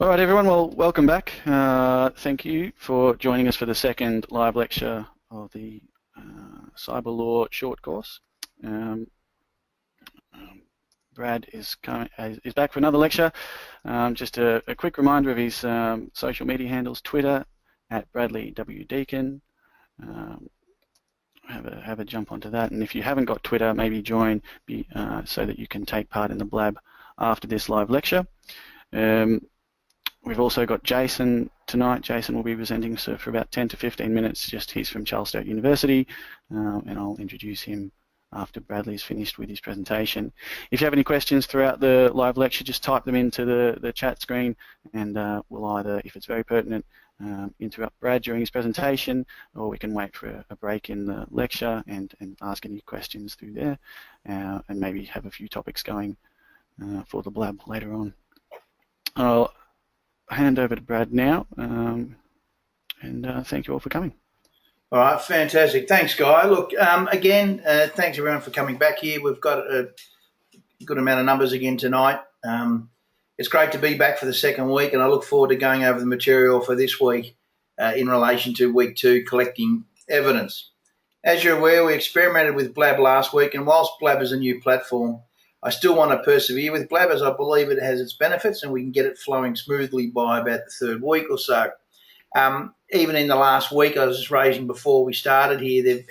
All right, everyone. Well, welcome back. Thank you for joining us for the second live lecture of the Cyber Law short course. Brad is back for another lecture. Just a quick reminder of his social media handles: Twitter @BradleyWDeacon. Have a jump onto that, and if you haven't got Twitter, maybe join so that you can take part in the blab after this live lecture. We've also got Jason tonight. Jason will be presenting for about 10 to 15 minutes. He's from Charles State University, and I'll introduce him after Bradley's finished with his presentation. If you have any questions throughout the live lecture, just type them into the chat screen, and we'll either, if it's very pertinent, interrupt Brad during his presentation, or we can wait for a break in the lecture and ask any questions through there, and maybe have a few topics going for the blab later on. I'll hand over to Brad now, and thank you all for coming. All right, fantastic. Thanks, Guy. Look, again, thanks everyone for coming back here. We've got a good amount of numbers again tonight. It's great to be back for the second week, and I look forward to going over the material for this week in relation to week 2, collecting evidence. As you're aware, we experimented with Blab last week, and whilst Blab is a new platform, I still want to persevere with Blab, as I believe it has its benefits and we can get it flowing smoothly by about the third week or so. Even in the last week, I was just raising before we started here,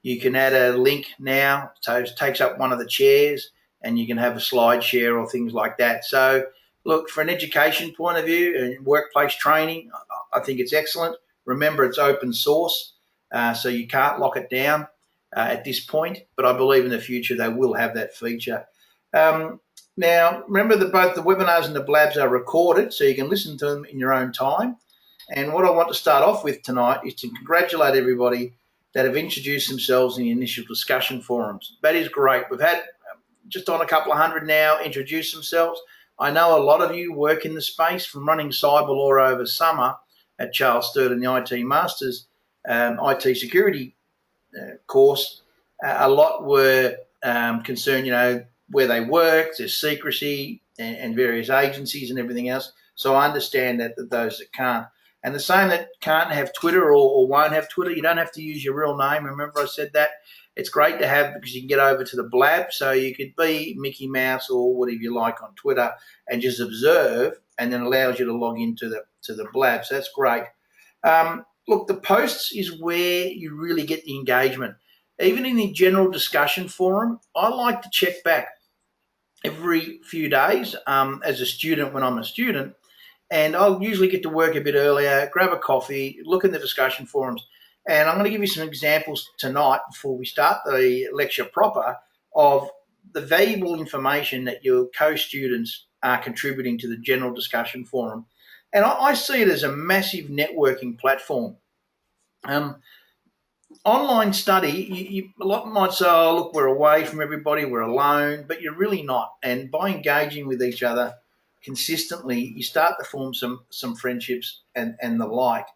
you can add a link now, so it takes up one of the chairs, and you can have a slide share or things like that. So look, for an education point of view and workplace training, I think it's excellent. Remember, it's open source, so you can't lock it down at this point, but I believe in the future they will have that feature. Now, remember that both the webinars and the blabs are recorded, so you can listen to them in your own time. And what I want to start off with tonight is to congratulate everybody that have introduced themselves in the initial discussion forums. That is great. We've had just on a couple of hundred now introduce themselves. I know a lot of you work in the space, from running cyber law over summer at Charles Sturt and the IT Masters IT security course. A lot were concerned, where they work, there's secrecy and various agencies and everything else. So I understand that those that can't. And the same that can't have Twitter or won't have Twitter, you don't have to use your real name. Remember I said that? It's great to have, because you can get over to the blab, so you could be Mickey Mouse or whatever you like on Twitter and just observe, and then allows you to log into the blab. So that's great. Look, the posts is where you really get the engagement. Even in the general discussion forum, I like to check back every few days as a student when I'm a student, and I'll usually get to work a bit earlier, grab a coffee, look in the discussion forums, and I'm going to give you some examples tonight before we start the lecture proper of the valuable information that your co-students are contributing to the general discussion forum. And I see it as a massive networking platform. Online study, a lot might say, oh, look, we're away from everybody, we're alone, but you're really not. And by engaging with each other consistently, you start to form some friendships and the like.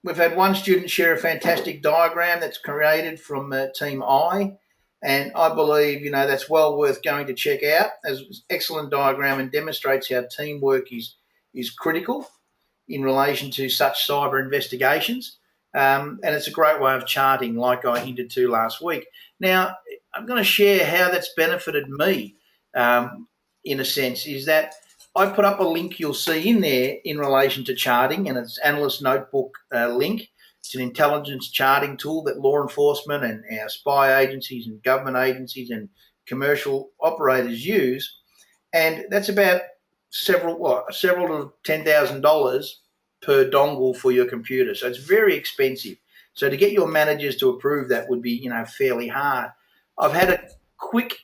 We've had one student share a fantastic diagram that's created from Team I, and I believe, that's well worth going to check out, as an excellent diagram and demonstrates how teamwork is critical in relation to such cyber investigations. And it's a great way of charting, like I hinted to last week. Now, I'm going to share how that's benefited me, in a sense, is that I put up a link you'll see in there in relation to charting, and it's Analyst Notebook link. It's an intelligence charting tool that law enforcement and our spy agencies and government agencies and commercial operators use. And that's about several to $10,000 per dongle for your computer. So it's very expensive. So to get your managers to approve that would be, fairly hard. I've had a quick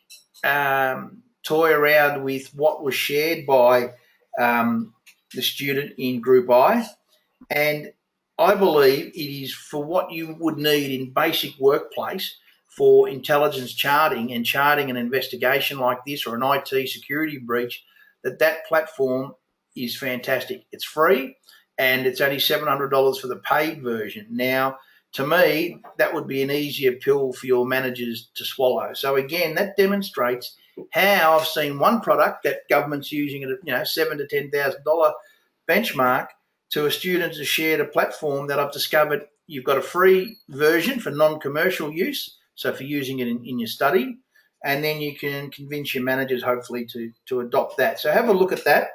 toy around with what was shared by the student in Group I, and I believe it is for what you would need in basic workplace for intelligence charting and charting an investigation like this or an IT security breach, that platform is fantastic. It's free, and it's only $700 for the paid version. Now, to me, that would be an easier pill for your managers to swallow. So again, that demonstrates how I've seen one product that government's using at $7,000 to $10,000 benchmark to a student who shared a platform that I've discovered you've got a free version for non-commercial use, so for using it in your study, and then you can convince your managers hopefully to adopt that. So have a look at that.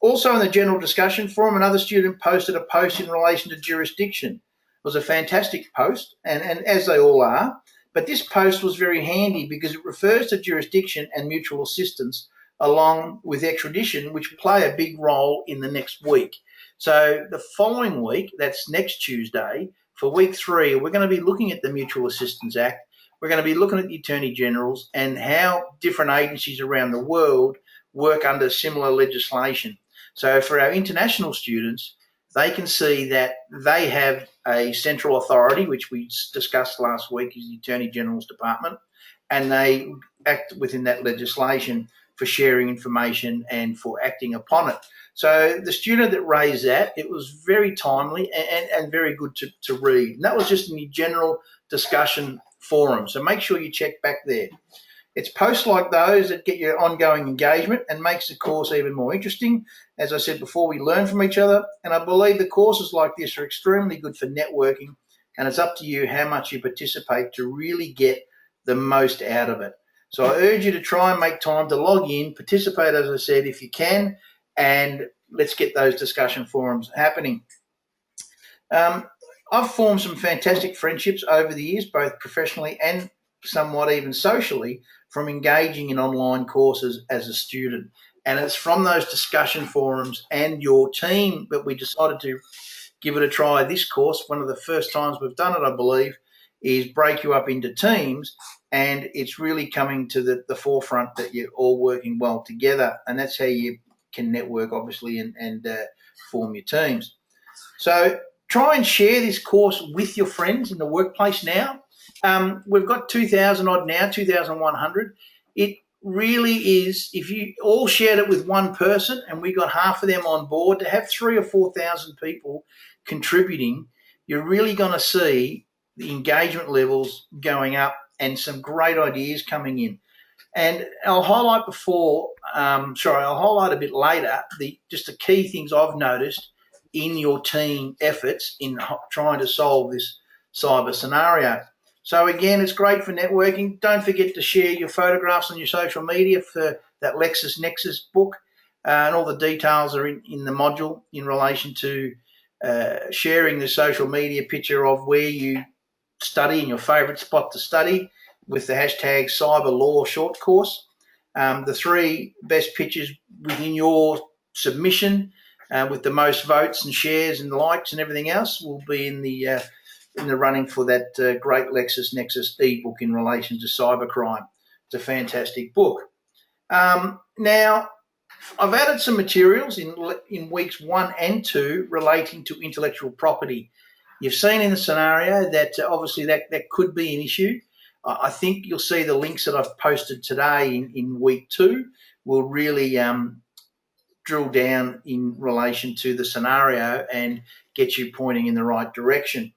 Also in the general discussion forum, another student posted a post in relation to jurisdiction. It was a fantastic post, and as they all are, but this post was very handy because it refers to jurisdiction and mutual assistance along with extradition, which play a big role in the next week. So the following week, that's next Tuesday, for week 3, we're going to be looking at the Mutual Assistance Act. We're going to be looking at the Attorney Generals and how different agencies around the world work under similar legislation. So for our international students, they can see that they have a central authority, which we discussed last week, is the Attorney General's Department, and they act within that legislation for sharing information and for acting upon it. So the student that raised that, it was very timely and very good to read. And that was just in the general discussion forum. So make sure you check back there. It's posts like those that get your ongoing engagement and makes the course even more interesting. As I said before, we learn from each other, and I believe the courses like this are extremely good for networking, and it's up to you how much you participate to really get the most out of it. So I urge you to try and make time to log in, participate, as I said, if you can, and let's get those discussion forums happening. I've formed some fantastic friendships over the years, both professionally and somewhat even socially, from engaging in online courses as a student. And it's from those discussion forums and your team that we decided to give it a try. This course, one of the first times we've done it, I believe, is break you up into teams, and it's really coming to the forefront that you're all working well together, and that's how you can network, obviously, and form your teams. So try and share this course with your friends in the workplace now. We've got 2,000 odd now, 2,100. It really is, if you all shared it with one person and we got half of them on board, to have 3,000 or 4,000 people contributing, you're really going to see the engagement levels going up and some great ideas coming in. And I'll highlight I'll highlight a bit later just the key things I've noticed in your team efforts in trying to solve this cyber scenario. So again, it's great for networking. Don't forget to share your photographs on your social media for that LexisNexis book, and all the details are in the module in relation to sharing the social media picture of where you study and your favourite spot to study with the hashtag Cyber Law Short Course. The 3 best pictures within your submission with the most votes and shares and likes and everything else will be in the running for that great LexisNexis ebook in relation to cybercrime. It's a fantastic book. Now, I've added some materials in weeks 1 and 2 relating to intellectual property. You've seen in the scenario that obviously that could be an issue. I think you'll see the links that I've posted today in week 2 will really drill down in relation to the scenario and get you pointing in the right direction.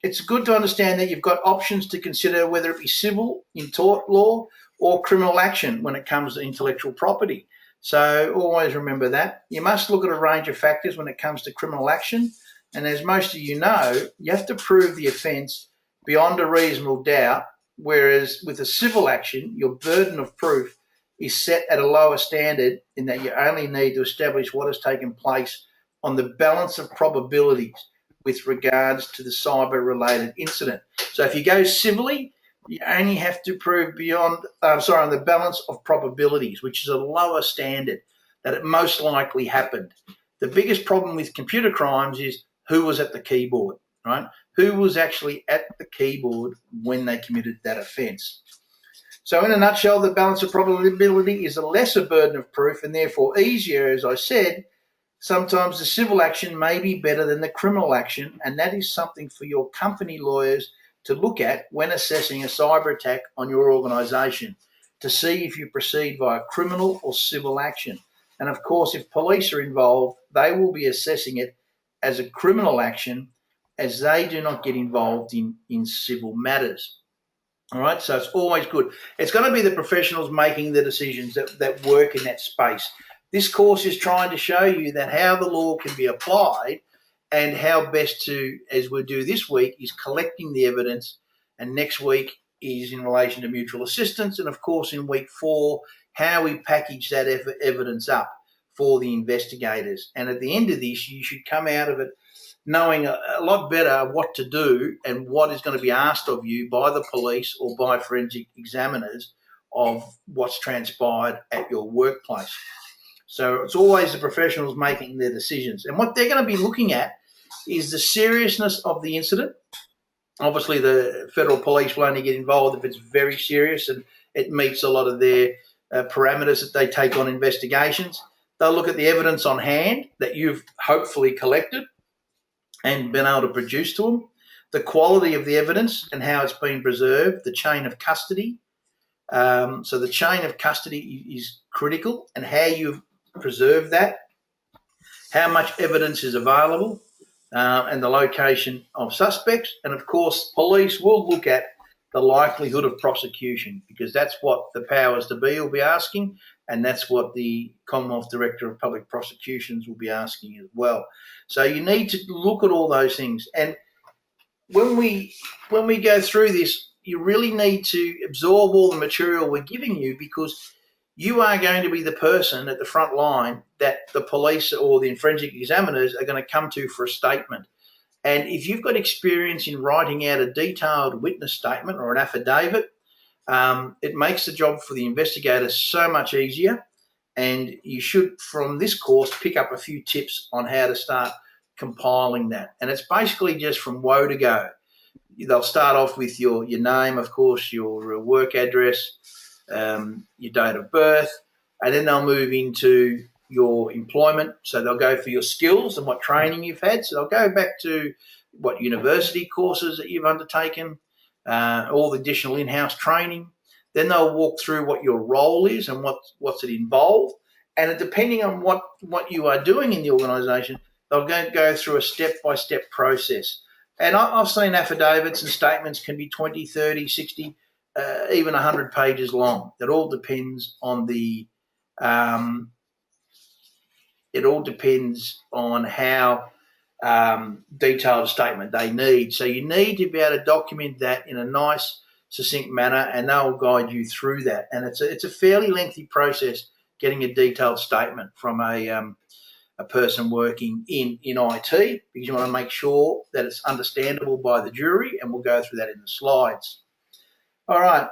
It's good to understand that you've got options to consider, whether it be civil in tort law or criminal action when it comes to intellectual property. So always remember that. You must look at a range of factors when it comes to criminal action. And as most of you know, you have to prove the offence beyond a reasonable doubt, whereas with a civil action, your burden of proof is set at a lower standard in that you only need to establish what has taken place on the balance of probabilities with regards to the cyber-related incident. So if you go civilly, you only have to prove on the balance of probabilities, which is a lower standard, that it most likely happened. The biggest problem with computer crimes is who was at the keyboard, right? Who was actually at the keyboard when they committed that offence. So in a nutshell, the balance of probability is a lesser burden of proof and therefore easier, as I said. Sometimes the civil action may be better than the criminal action, and that is something for your company lawyers to look at when assessing a cyber attack on your organisation, to see if you proceed via criminal or civil action. And of course, if police are involved, they will be assessing it as a criminal action, as they do not get involved in civil matters. All right, so it's always good. It's going to be the professionals making the decisions that work in that space. This course is trying to show you that how the law can be applied and how best to, as we do this week, is collecting the evidence, and next week is in relation to mutual assistance, and of course in week 4, how we package that evidence up for the investigators. And at the end of this, you should come out of it knowing a lot better what to do and what is going to be asked of you by the police or by forensic examiners of what's transpired at your workplace. So it's always the professionals making their decisions. And what they're going to be looking at is the seriousness of the incident. Obviously, the federal police will only get involved if it's very serious and it meets a lot of their parameters that they take on investigations. They'll look at the evidence on hand that you've hopefully collected and been able to produce to them, the quality of the evidence and how it's been preserved, the chain of custody. So the chain of custody is critical, and how you've preserved that, how much evidence is available, and the location of suspects. And of course, police will look at the likelihood of prosecution, because that's what the powers to be will be asking, and that's what the Commonwealth Director of Public Prosecutions will be asking as well. So you need to look at all those things. And when we go through this, you really need to absorb all the material we're giving you, because you are going to be the person at the front line that the police or the forensic examiners are going to come to for a statement. And if you've got experience in writing out a detailed witness statement or an affidavit, it makes the job for the investigator so much easier. And you should, from this course, pick up a few tips on how to start compiling that. And it's basically just from woe to go. They'll start off with your name, of course, your work address, your date of birth, and then they'll move into your employment. So they'll go for your skills and what training you've had. So they'll go back to what university courses that you've undertaken, all the additional in-house training. Then they'll walk through what your role is and what's it involved. And depending on what you are doing in the organisation, they'll go through a step-by-step process. And I've seen affidavits and statements can be 20, 30, 60, even 100 pages long. It all depends on how detailed a statement they need. So you need to be able to document that in a nice, succinct manner, and they'll guide you through that. And it's a fairly lengthy process getting a detailed statement from a person working in IT, because you want to make sure that it's understandable by the jury, and we'll go through that in the slides. All right.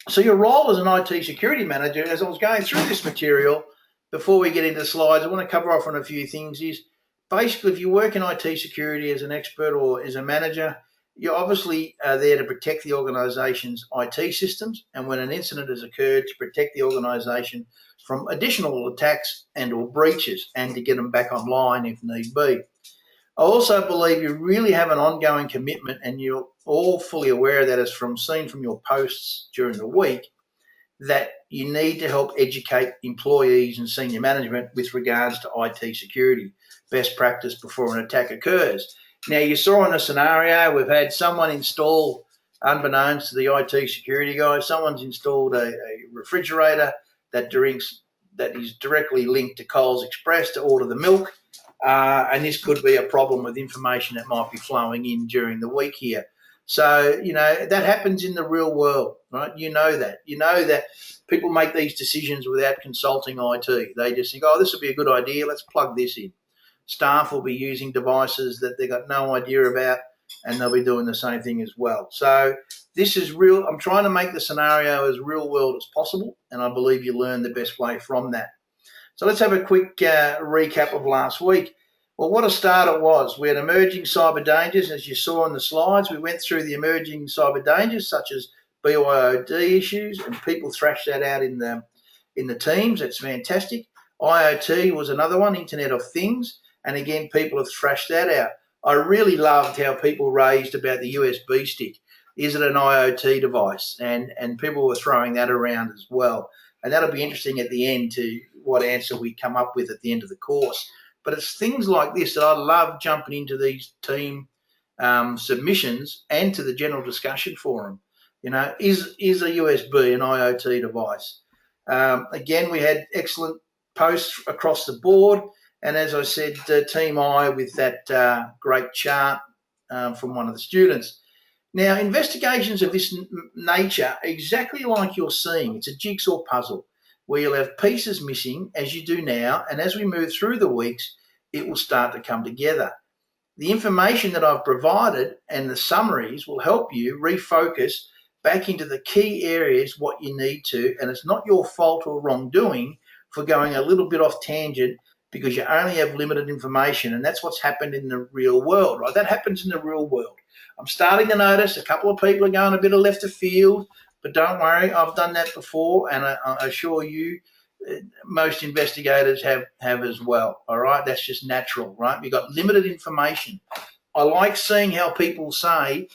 So your role as an IT security manager, as I was going through this material, before we get into the slides, I want to cover off on a few things. Is basically, if you work in IT security as an expert or as a manager, you're obviously there to protect the organisation's IT systems, and when an incident has occurred, to protect the organisation from additional attacks and or breaches, and to get them back online if need be. I also believe you really have an ongoing commitment, and you're all fully aware of that, as seen from your posts during the week, that you need to help educate employees and senior management with regards to IT security, best practice before an attack occurs. Now, you saw in a scenario, we've had someone install, unbeknownst to the IT security guys, someone's installed a refrigerator that is directly linked to Coles Express to order the milk. And this could be a problem with information that might be flowing in during the week here. So, that happens in the real world, right? You know that people make these decisions without consulting IT. They just think, this would be a good idea, let's plug this in. Staff will be using devices that they've got no idea about, and they'll be doing the same thing as well. So this is real. I'm trying to make the scenario as real world as possible, and I believe you learn the best way from that. So let's have a quick recap of last week. Well, what a start it was. We had emerging cyber dangers, as you saw in the slides. We went through the emerging cyber dangers, such as BYOD issues, and people thrashed that out in the teams. That's fantastic. IoT was another one, Internet of Things, and again, people have thrashed that out. I really loved how people raised about the USB stick. Is it an IoT device? And people were throwing that around as well. And that'll be interesting at the end to what answer we come up with at the end of the course. But it's things like this that I love jumping into these team submissions and to the general discussion forum. Is a USB an IoT device? Again, we had excellent posts across the board. And as I said, Team I with that great chart from one of the students. Now, investigations of this nature, exactly like you're seeing, it's a jigsaw puzzle where you'll have pieces missing as you do now. And as we move through the weeks, it will start to come together. The information that I've provided and the summaries will help you refocus back into the key areas what you need to, and it's not your fault or wrongdoing for going a little bit off tangent because you only have limited information, and that's what's happened in the real world, right? That happens in the real world. I'm starting to notice a couple of people are going a bit of left of field, but don't worry, I've done that before, and I assure you most investigators have as well, all right? That's just natural, right? You've got limited information. I like seeing how people say,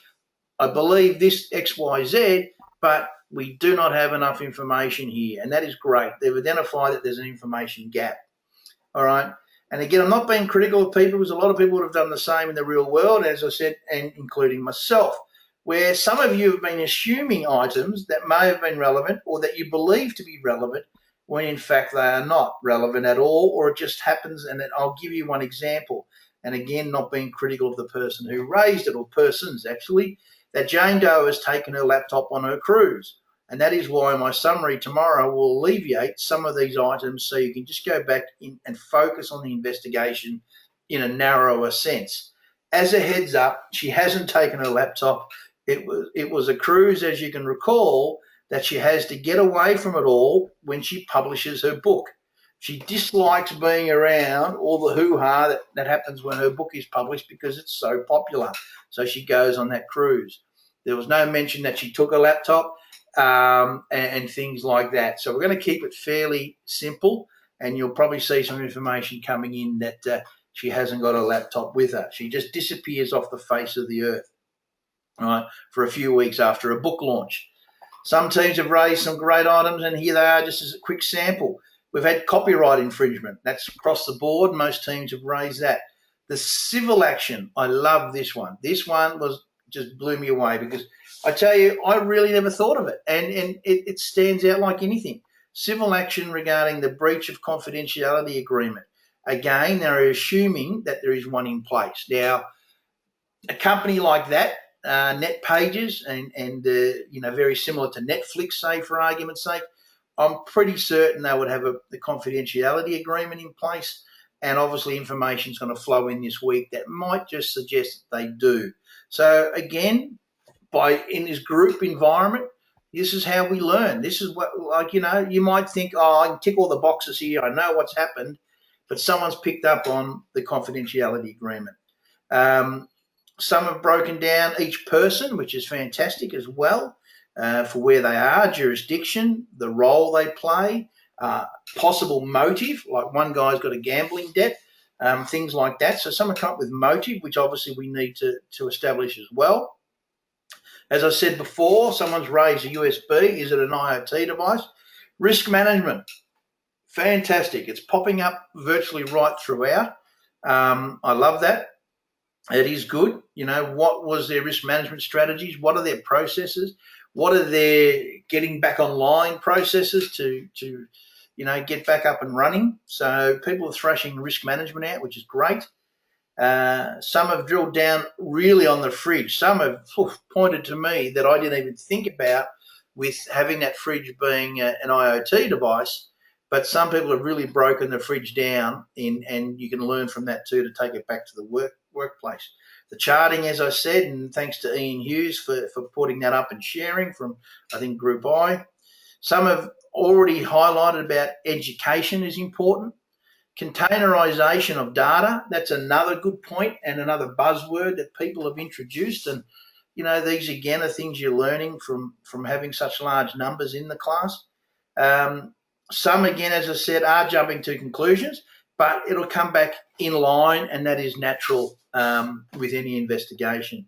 I believe this XYZ, but we do not have enough information here. And that is great. They've identified that there's an information gap. All right. And again, I'm not being critical of people because a lot of people would have done the same in the real world, as I said, and including myself, where some of you have been assuming items that may have been relevant or that you believe to be relevant when in fact they are not relevant at all, or it just happens. And I'll give you one example. And again, not being critical of the person who raised it, or persons actually, that Jane Doe has taken her laptop on her cruise. And that is why my summary tomorrow will alleviate some of these items so you can just go back in and focus on the investigation in a narrower sense. As a heads up, she hasn't taken her laptop. It was a cruise, as you can recall, that she has to get away from it all when she publishes her book. She dislikes being around all the hoo-ha that happens when her book is published because it's so popular. So she goes on that cruise. There was no mention that she took a laptop and things like that. So we're going to keep it fairly simple, and you'll probably see some information coming in that she hasn't got a laptop with her. She just disappears off the face of the earth, right, for a few weeks after a book launch. Some teams have raised some great items, and here they are just as a quick sample. We've had copyright infringement. That's across the board. Most teams have raised that. The civil action, I love this one. This one just blew me away because I tell you, I really never thought of it. And it stands out like anything. Civil action regarding the breach of confidentiality agreement. Again, they're assuming that there is one in place. Now, a company like that, Net Pages, and very similar to Netflix, say, for argument's sake, I'm pretty certain they would have the confidentiality agreement in place, and obviously information is going to flow in this week that might just suggest that they do. So again, in this group environment, this is how we learn. This is what, you might think, I can tick all the boxes here, I know what's happened, but someone's picked up on the confidentiality agreement. Some have broken down each person, which is fantastic as well. For where they are, jurisdiction, the role they play, possible motive, like one guy's got a gambling debt, things like that. So some have come up with motive, which obviously we need to establish as well. As I said before, someone's raised a USB. Is it an IoT device? Risk management, fantastic. It's popping up virtually right throughout. I love that. It is good. What was their risk management strategies? What are their processes? What are their getting back online processes to get back up and running? So people are thrashing risk management out, which is great. Some have drilled down really on the fridge. Some have pointed to me that I didn't even think about with having that fridge being an IoT device, but some people have really broken the fridge down and you can learn from that too to take it back to the workplace. The charting, as I said, and thanks to Ian Hughes for putting that up and sharing from, I think, Group I. Some have already highlighted about education is important. Containerization of data, that's another good point and another buzzword that people have introduced. And, these again are things you're learning from having such large numbers in the class. Some, again, as I said, are jumping to conclusions, but it'll come back in line, and that is natural with any investigation.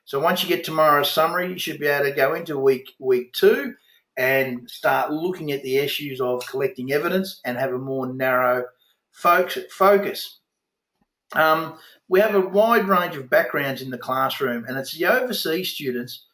So once you get tomorrow's summary, you should be able to go into week 2 and start looking at the issues of collecting evidence and have a more narrow focus. We have a wide range of backgrounds in the classroom, and it's the overseas students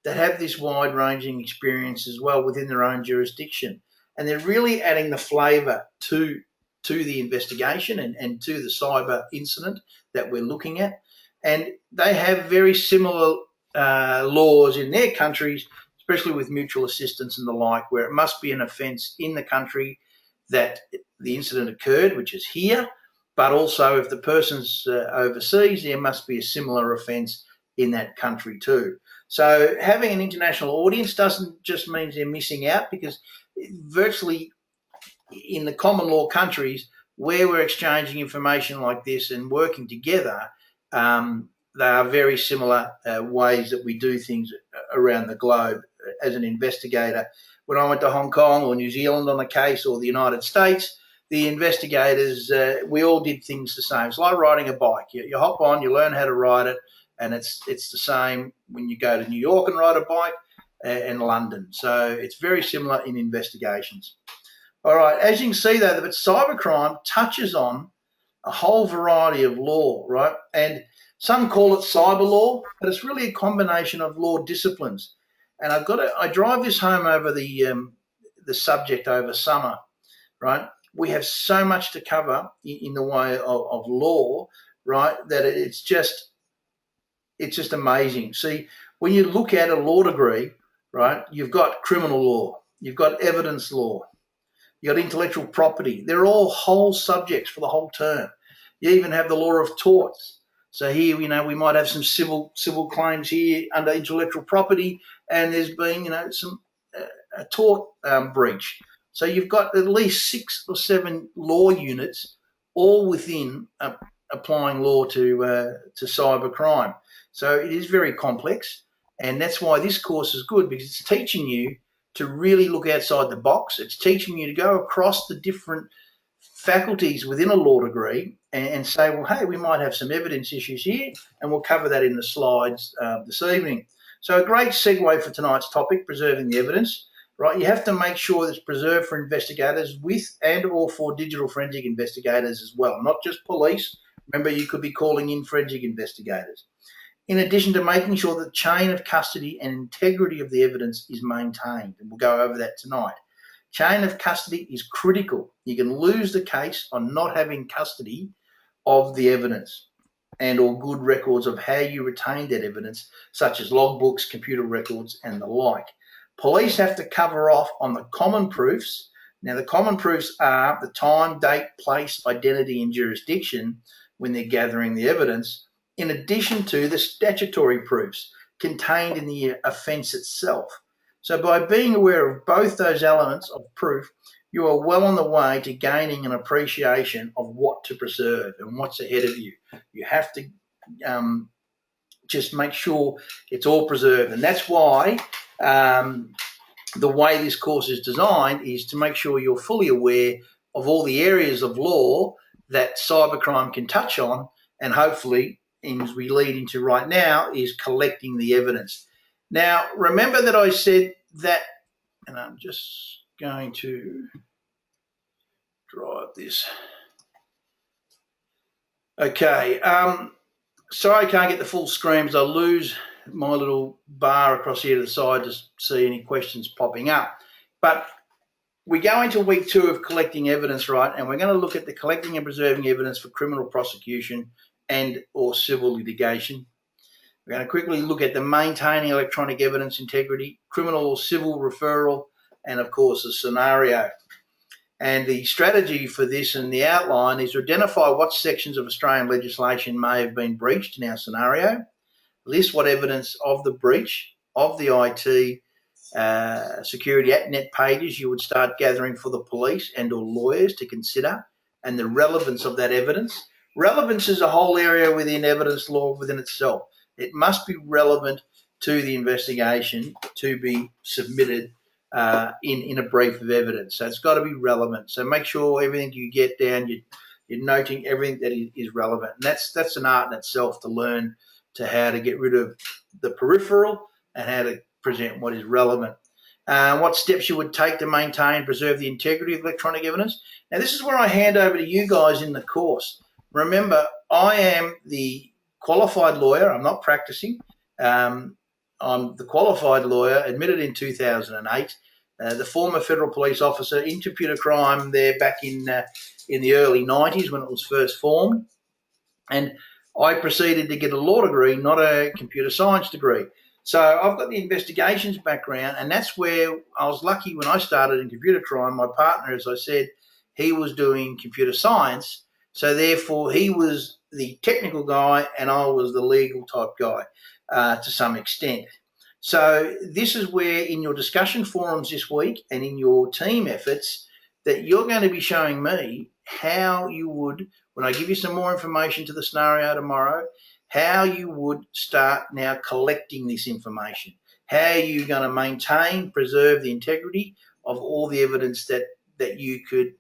that have this wide-ranging experience as well within their own jurisdiction. And they're really adding the flavour to the investigation and to the cyber incident that we're looking at. And they have very similar laws in their countries, especially with mutual assistance and the like, where it must be an offence in the country that the incident occurred, which is here, but also if the person's overseas, there must be a similar offence in that country too. So having an international audience doesn't just mean they're missing out, because virtually in the common law countries where we're exchanging information like this and working together, they are very similar ways that we do things around the globe. As an investigator, when I went to Hong Kong or New Zealand on a case, or the United States, the investigators, we all did things the same. It's like riding a bike. You hop on, you learn how to ride it, and it's the same when you go to New York and ride a bike and London. So it's very similar in investigations. All right, as you can see though, that cybercrime touches on a whole variety of law, right? And some call it cyber law, but it's really a combination of law disciplines. And I drive this home over the subject over summer, right? We have so much to cover in the way of law, right? That it's just amazing. See, when you look at a law degree, right, you've got criminal law, you've got evidence law, you've got intellectual property. They're all whole subjects for the whole term. You even have the law of torts. So here, we might have some civil claims here under intellectual property, and there's been, some a tort breach. So you've got at least 6 or 7 law units, all within applying law to cybercrime. So it is very complex, and that's why this course is good, because it's teaching you to really look outside the box. It's teaching you to go across the different faculties within a law degree and say, well, hey, we might have some evidence issues here, and we'll cover that in the slides this evening. So a great segue for tonight's topic, preserving the evidence, right? You have to make sure that it's preserved for investigators with and or for digital forensic investigators as well, not just police. Remember, you could be calling in forensic investigators. In addition to making sure that the chain of custody and integrity of the evidence is maintained, and we'll go over that tonight. Chain of custody is critical. You can lose the case on not having custody of the evidence and or good records of how you retained that evidence, such as logbooks, computer records, and the like. Police have to cover off on the common proofs. Now, the common proofs are the time, date, place, identity, and jurisdiction when they're gathering the evidence, in addition to the statutory proofs contained in the offence itself. So by being aware of both those elements of proof, you are well on the way to gaining an appreciation of what to preserve and what's ahead of you. You have to just make sure it's all preserved. And that's why the way this course is designed is to make sure you're fully aware of all the areas of law that cybercrime can touch on, and hopefully, as we lead into right now, is collecting the evidence. Now, remember that I said that, and I'm just going to drive this. Okay, sorry I can't get the full screen because I lose my little bar across here to the side to see any questions popping up. But we go into week 2 of collecting evidence, right? And we're going to look at the collecting and preserving evidence for criminal prosecution and or civil litigation. We're going to quickly look at the maintaining electronic evidence integrity, criminal or civil referral, and of course the scenario. And the strategy for this and the outline is to identify what sections of Australian legislation may have been breached in our scenario, list what evidence of the breach of the IT security at net pages you would start gathering for the police and or lawyers to consider, and the relevance of that evidence. Relevance is a whole area within evidence law within itself. It must be relevant to the investigation to be submitted in a brief of evidence. So it's got to be relevant. So make sure everything you get down, you're noting everything that is relevant. And that's an art in itself to learn to how to get rid of the peripheral and how to present what is relevant. What steps you would take to maintain and preserve the integrity of electronic evidence. Now, this is where I hand over to you guys in the course. Remember, I am the qualified lawyer. I'm not practicing. I'm the qualified lawyer, admitted in 2008. The former federal police officer in computer crime there back in the early 90s when it was first formed. And I proceeded to get a law degree, not a computer science degree. So I've got the investigations background, and that's where I was lucky when I started in computer crime. My partner, as I said, he was doing computer science. So therefore, he was the technical guy and I was the legal type guy to some extent. So this is where in your discussion forums this week and in your team efforts that you're going to be showing me how you would, when I give you some more information to the scenario tomorrow, how you would start now collecting this information, how you're going to maintain, preserve the integrity of all the evidence that you could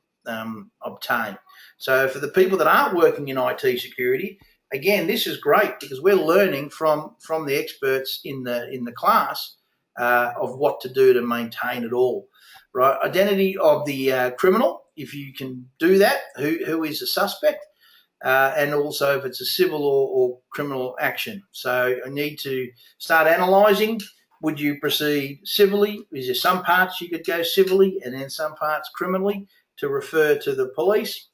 obtain. So for the people that aren't working in IT security, again, this is great because we're learning from the experts in the class of what to do to maintain it all. Right, identity of the criminal, if you can do that, who is the suspect, and also if it's a civil or criminal action. So I need to start analysing. Would you proceed civilly? Is there some parts you could go civilly and then some parts criminally to refer to the police?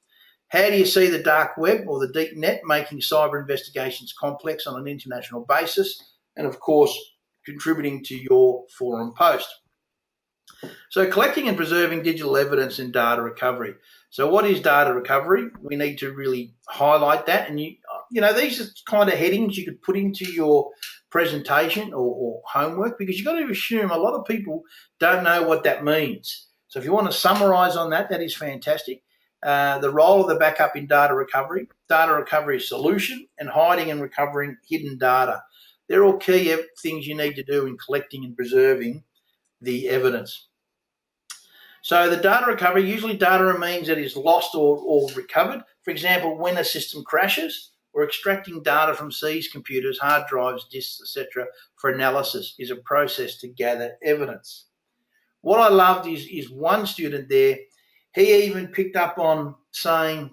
How do you see the dark web or the deep net making cyber investigations complex on an international basis? And of course, contributing to your forum post. So collecting and preserving digital evidence and data recovery. So what is data recovery? We need to really highlight that. And you know, these are kind of headings you could put into your presentation or homework, because you've got to assume a lot of people don't know what that means. So if you want to summarize on that, that is fantastic. The role of the backup in data recovery solution, and hiding and recovering hidden data. They're all key things you need to do in collecting and preserving the evidence. So the data recovery, usually data means that is lost or recovered. For example, when a system crashes, or extracting data from seized computers, hard drives, disks, etc. for analysis is a process to gather evidence. What I loved is one student there, he even picked up on saying,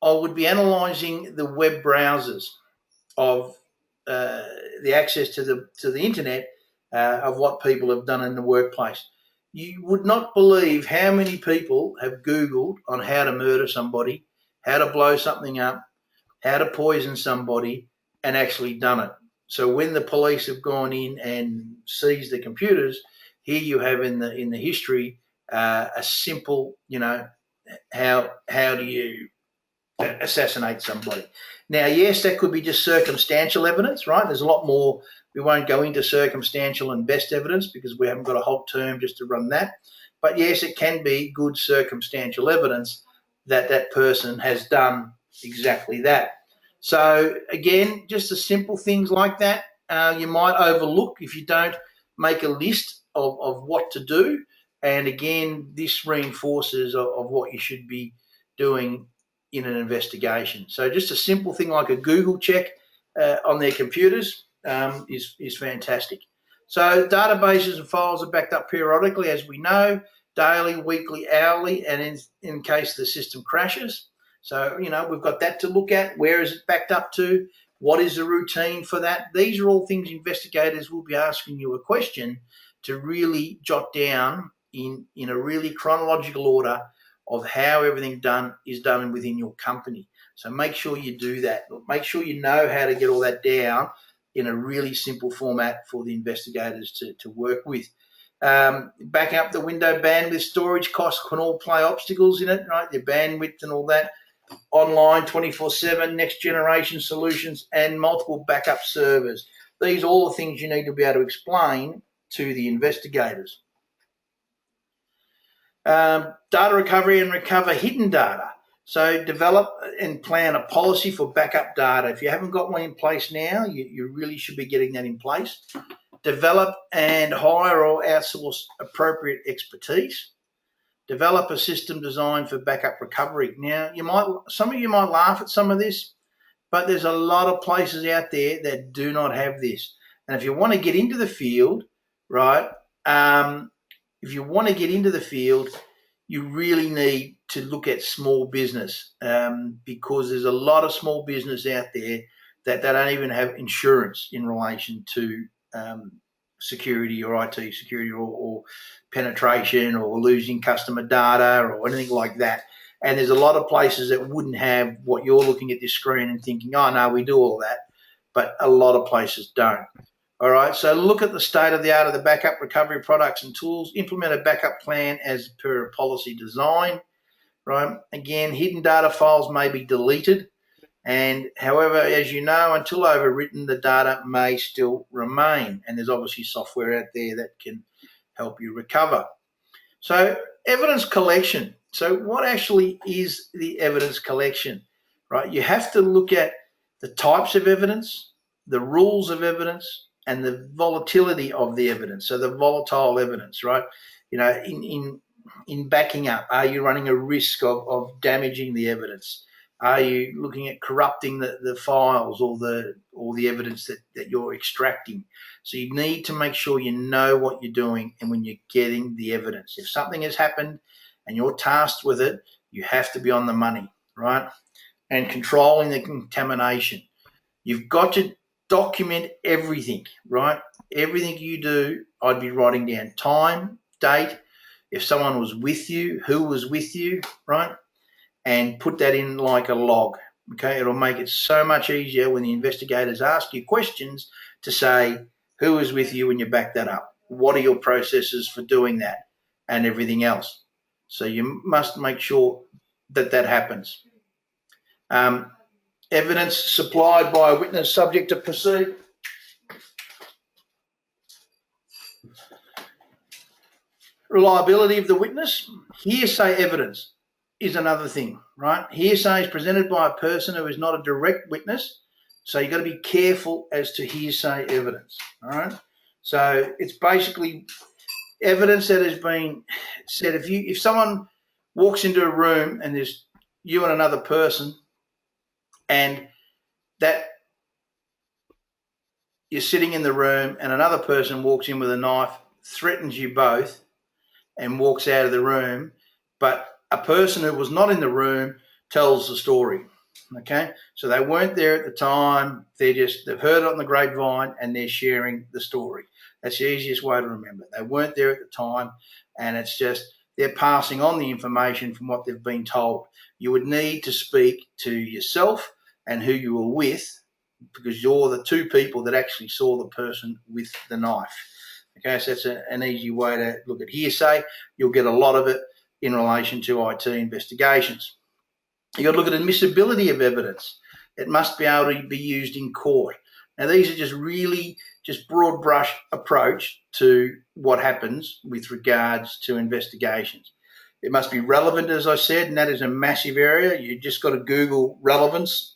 I would be analysing the web browsers of the access to the internet of what people have done in the workplace. You would not believe how many people have Googled on how to murder somebody, how to blow something up, how to poison somebody, and actually done it. So when the police have gone in and seized the computers, here you have in the history a simple, you know, how do you assassinate somebody. Now, yes, that could be just circumstantial evidence, right? There's a lot more. We won't go into circumstantial and best evidence because we haven't got a whole term just to run that. But yes, it can be good circumstantial evidence that that person has done exactly that. So again, just the simple things like that you might overlook if you don't make a list of what to do. And again, this reinforces of what you should be doing in an investigation. So just a simple thing like a Google check on their computers is fantastic. So databases and files are backed up periodically, as we know, daily, weekly, hourly, and in case the system crashes. So, you know, we've got that to look at. Where is it backed up to? What is the routine for that? These are all things investigators will be asking you a question to really jot down in a really chronological order of how everything is done within your company. So make sure you do that. Make sure you know how to get all that down in a really simple format for the investigators to work with. Backing up the window bandwidth, storage costs can all play obstacles in it, right? Your bandwidth and all that. Online 24/7, next generation solutions, and multiple backup servers. These are all the things you need to be able to explain to the investigators. Data recovery and recover hidden data. So develop and plan a policy for backup data. If you haven't got one in place now, you really should be getting that in place. Develop and hire or outsource appropriate expertise. Develop a system designed for backup recovery. Now, some of you might laugh at some of this, but there's a lot of places out there that do not have this. And if you want to get into the field, right, if you want to get into the field, you really need to look at small business because there's a lot of small business out there that they don't even have insurance in relation to security or IT security or penetration or losing customer data or anything like that. And there's a lot of places that wouldn't have what you're looking at this screen and thinking, oh, no, we do all that. But a lot of places don't. All right, so look at the state of the art of the backup recovery products and tools. Implement a backup plan as per a policy design. Right. Again, hidden data files may be deleted. And however, as you know, until overwritten, the data may still remain. And there's obviously software out there that can help you recover. So evidence collection. So what actually is the evidence collection, right? You have to look at the types of evidence, the rules of evidence, and the volatility of the evidence. So the volatile evidence, right? You know, in backing up, are you running a risk of damaging the evidence? Are you looking at corrupting the files or the evidence that you're extracting? So you need to make sure you know what you're doing and when you're getting the evidence. If something has happened and you're tasked with it, you have to be on the money, right? And controlling the contamination. You've got to document everything, right? Everything you do, I'd be writing down time, date, if someone was with you, who was with you, right? And put that in like a log, okay? It'll make it so much easier when the investigators ask you questions to say, who was with you when you back that up? What are your processes for doing that? And everything else. So you must make sure that that happens. Evidence supplied by a witness subject to proceed. Reliability of the witness. Hearsay evidence is another thing, right? Hearsay is presented by a person who is not a direct witness, so you've got to be careful as to hearsay evidence, all right? So it's basically evidence that has been said. If someone walks into a room and there's you and another person, and that you're sitting in the room and another person walks in with a knife, threatens you both, and walks out of the room, but a person who was not in the room tells the story, okay? So they weren't there at the time. They've heard it on the grapevine and they're sharing the story. That's the easiest way to remember. They weren't there at the time, and it's just they're passing on the information from what they've been told. You would need to speak to yourself and who you were with, because you're the two people that actually saw the person with the knife. Okay, so that's an easy way to look at hearsay. You'll get a lot of it in relation to IT investigations. You've got to look at admissibility of evidence. It must be able to be used in court. Now, these are just broad brush approach to what happens with regards to investigations. It must be relevant, as I said, and that is a massive area. You just got to Google relevance,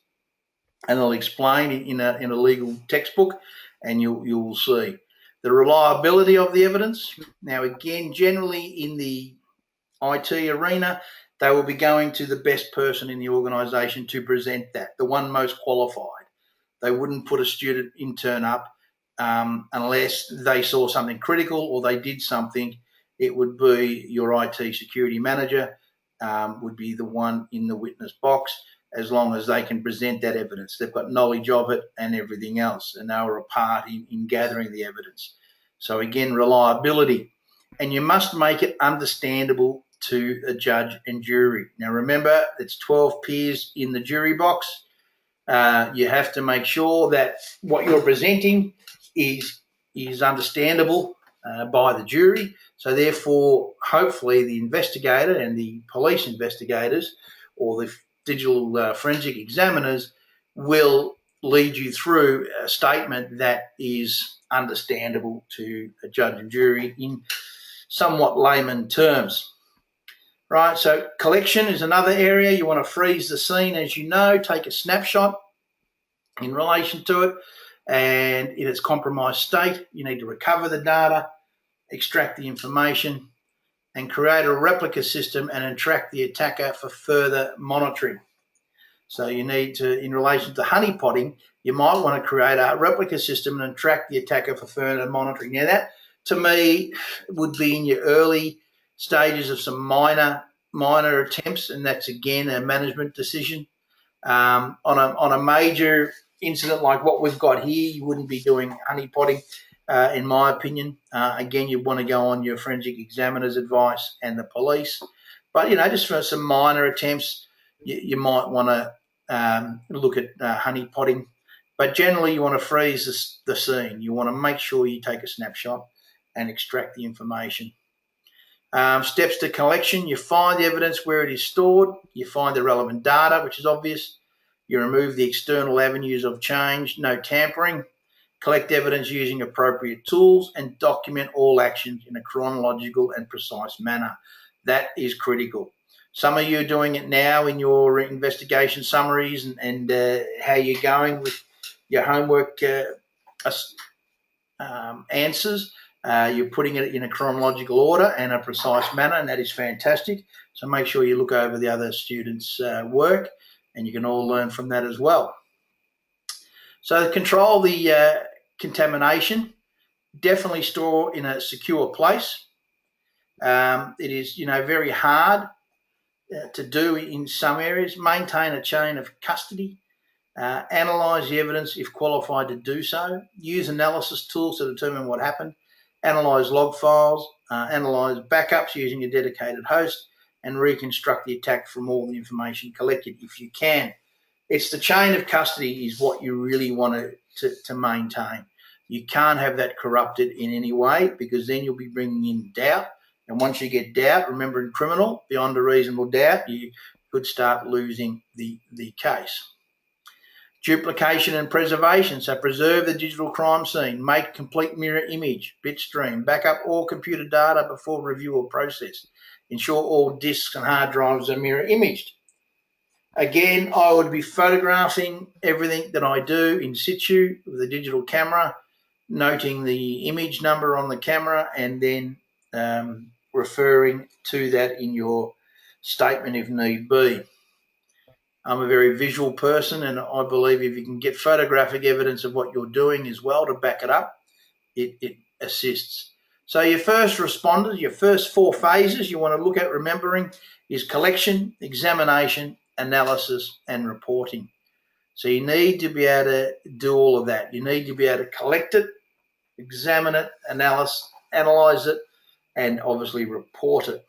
and it'll explain in a legal textbook, and you'll see. The reliability of the evidence. Now, again, generally in the IT arena, they will be going to the best person in the organisation to present that, the one most qualified. They wouldn't put a student intern up unless they saw something critical or they did something. It would be your IT security manager would be the one in the witness box, as long as they can present that evidence. They've got knowledge of it and everything else, and they were a part in gathering the evidence. So again, reliability. And you must make it understandable to a judge and jury. Now remember, it's 12 peers in the jury box. You have to make sure that what you're presenting is understandable by the jury. So therefore, hopefully the investigator and the police investigators or the digital forensic examiners will lead you through a statement that is understandable to a judge and jury in somewhat layman terms. Right, so collection is another area. You want to freeze the scene, as you know, take a snapshot in relation to it, and in its compromised state, you need to recover the data, extract the information, and create a replica system and track the attacker for further monitoring. So you need to, in relation to honeypotting, you might want to create a replica system and track the attacker for further monitoring. Now that, to me, would be in your early stages of some minor attempts, and that's again a management decision. On a major incident like what we've got here, you wouldn't be doing honeypotting. in my opinion. Again, you want to go on your forensic examiner's advice and the police. But, just for some minor attempts, you might want to look at honeypotting. But generally, you want to freeze the scene. You want to make sure you take a snapshot and extract the information. Steps to collection: you find the evidence where it is stored, you find the relevant data, which is obvious, you remove the external avenues of change, no tampering, collect evidence using appropriate tools, and document all actions in a chronological and precise manner. That is critical. Some of you are doing it now in your investigation summaries and how you're going with your homework answers. You're putting it in a chronological order and a precise manner, and that is fantastic. So make sure you look over the other students' work, and you can all learn from that as well. So control the contamination. Definitely store in a secure place. It is, very hard to do in some areas. Maintain a chain of custody. Analyse the evidence if qualified to do so. Use analysis tools to determine what happened. Analyse log files. Analyse backups using a dedicated host, and reconstruct the attack from all the information collected if you can. It's the chain of custody is what you really want to maintain. You can't have that corrupted in any way, because then you'll be bringing in doubt. And once you get doubt, remember in criminal, beyond a reasonable doubt, you could start losing the case. Duplication and preservation. So preserve the digital crime scene. Make complete mirror image, bitstream. Back up all computer data before review or process. Ensure all disks and hard drives are mirror imaged. Again, I would be photographing everything that I do in situ with a digital camera, noting the image number on the camera, and then referring to that in your statement if need be. I'm a very visual person, and I believe if you can get photographic evidence of what you're doing as well to back it up, it assists. So your first responders, your first 4 phases you want to look at remembering is collection, examination, analysis, and reporting. So you need to be able to do all of that. You need to be able to collect it, examine it, analyse it, and obviously report it.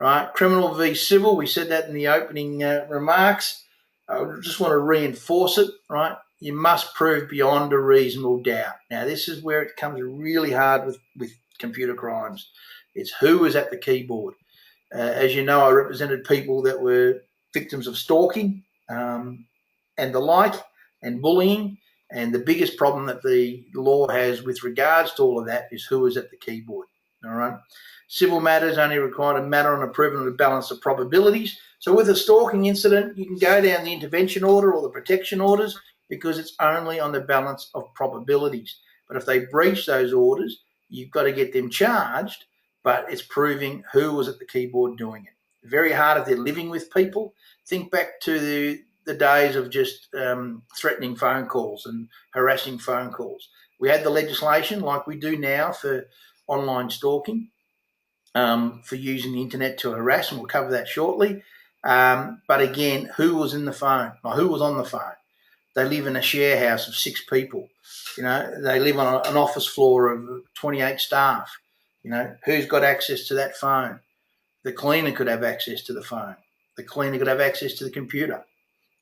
Right? Criminal v civil, we said that in the opening remarks. I just want to reinforce it, right? You must prove beyond a reasonable doubt. Now, this is where it comes really hard with computer crimes. It's who was at the keyboard. As you know, I represented people that were victims of stalking and the like, and bullying. And the biggest problem that the law has with regards to all of that is who was at the keyboard. All right. Civil matters only require a matter on a proven balance of probabilities. So with a stalking incident, you can go down the intervention order or the protection orders because it's only on the balance of probabilities. But if they breach those orders, you've got to get them charged, but it's proving who was at the keyboard doing it. Very hard if they're living with people. Think back to the days of just threatening phone calls and harassing phone calls. We had the legislation like we do now for online stalking, for using the internet to harass, and we'll cover that shortly. But again, who was in the phone? Or who was on the phone? They live in a share house of 6 people. They live on an office floor of 28 staff. Who's got access to that phone? The cleaner could have access to the phone. The cleaner could have access to the computer,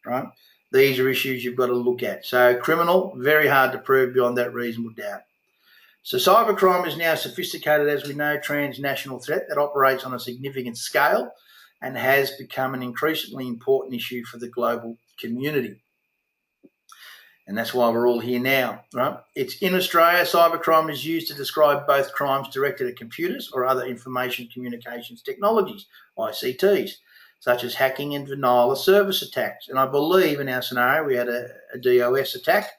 right? These are issues you've got to look at. So criminal, very hard to prove beyond that reasonable doubt. So cybercrime is now sophisticated, as we know, transnational threat that operates on a significant scale and has become an increasingly important issue for the global community. And that's why we're all here now, right? It's in Australia, cybercrime is used to describe both crimes directed at computers or other information communications technologies, ICTs, such as hacking and denial of service attacks. And I believe in our scenario we had a DOS attack,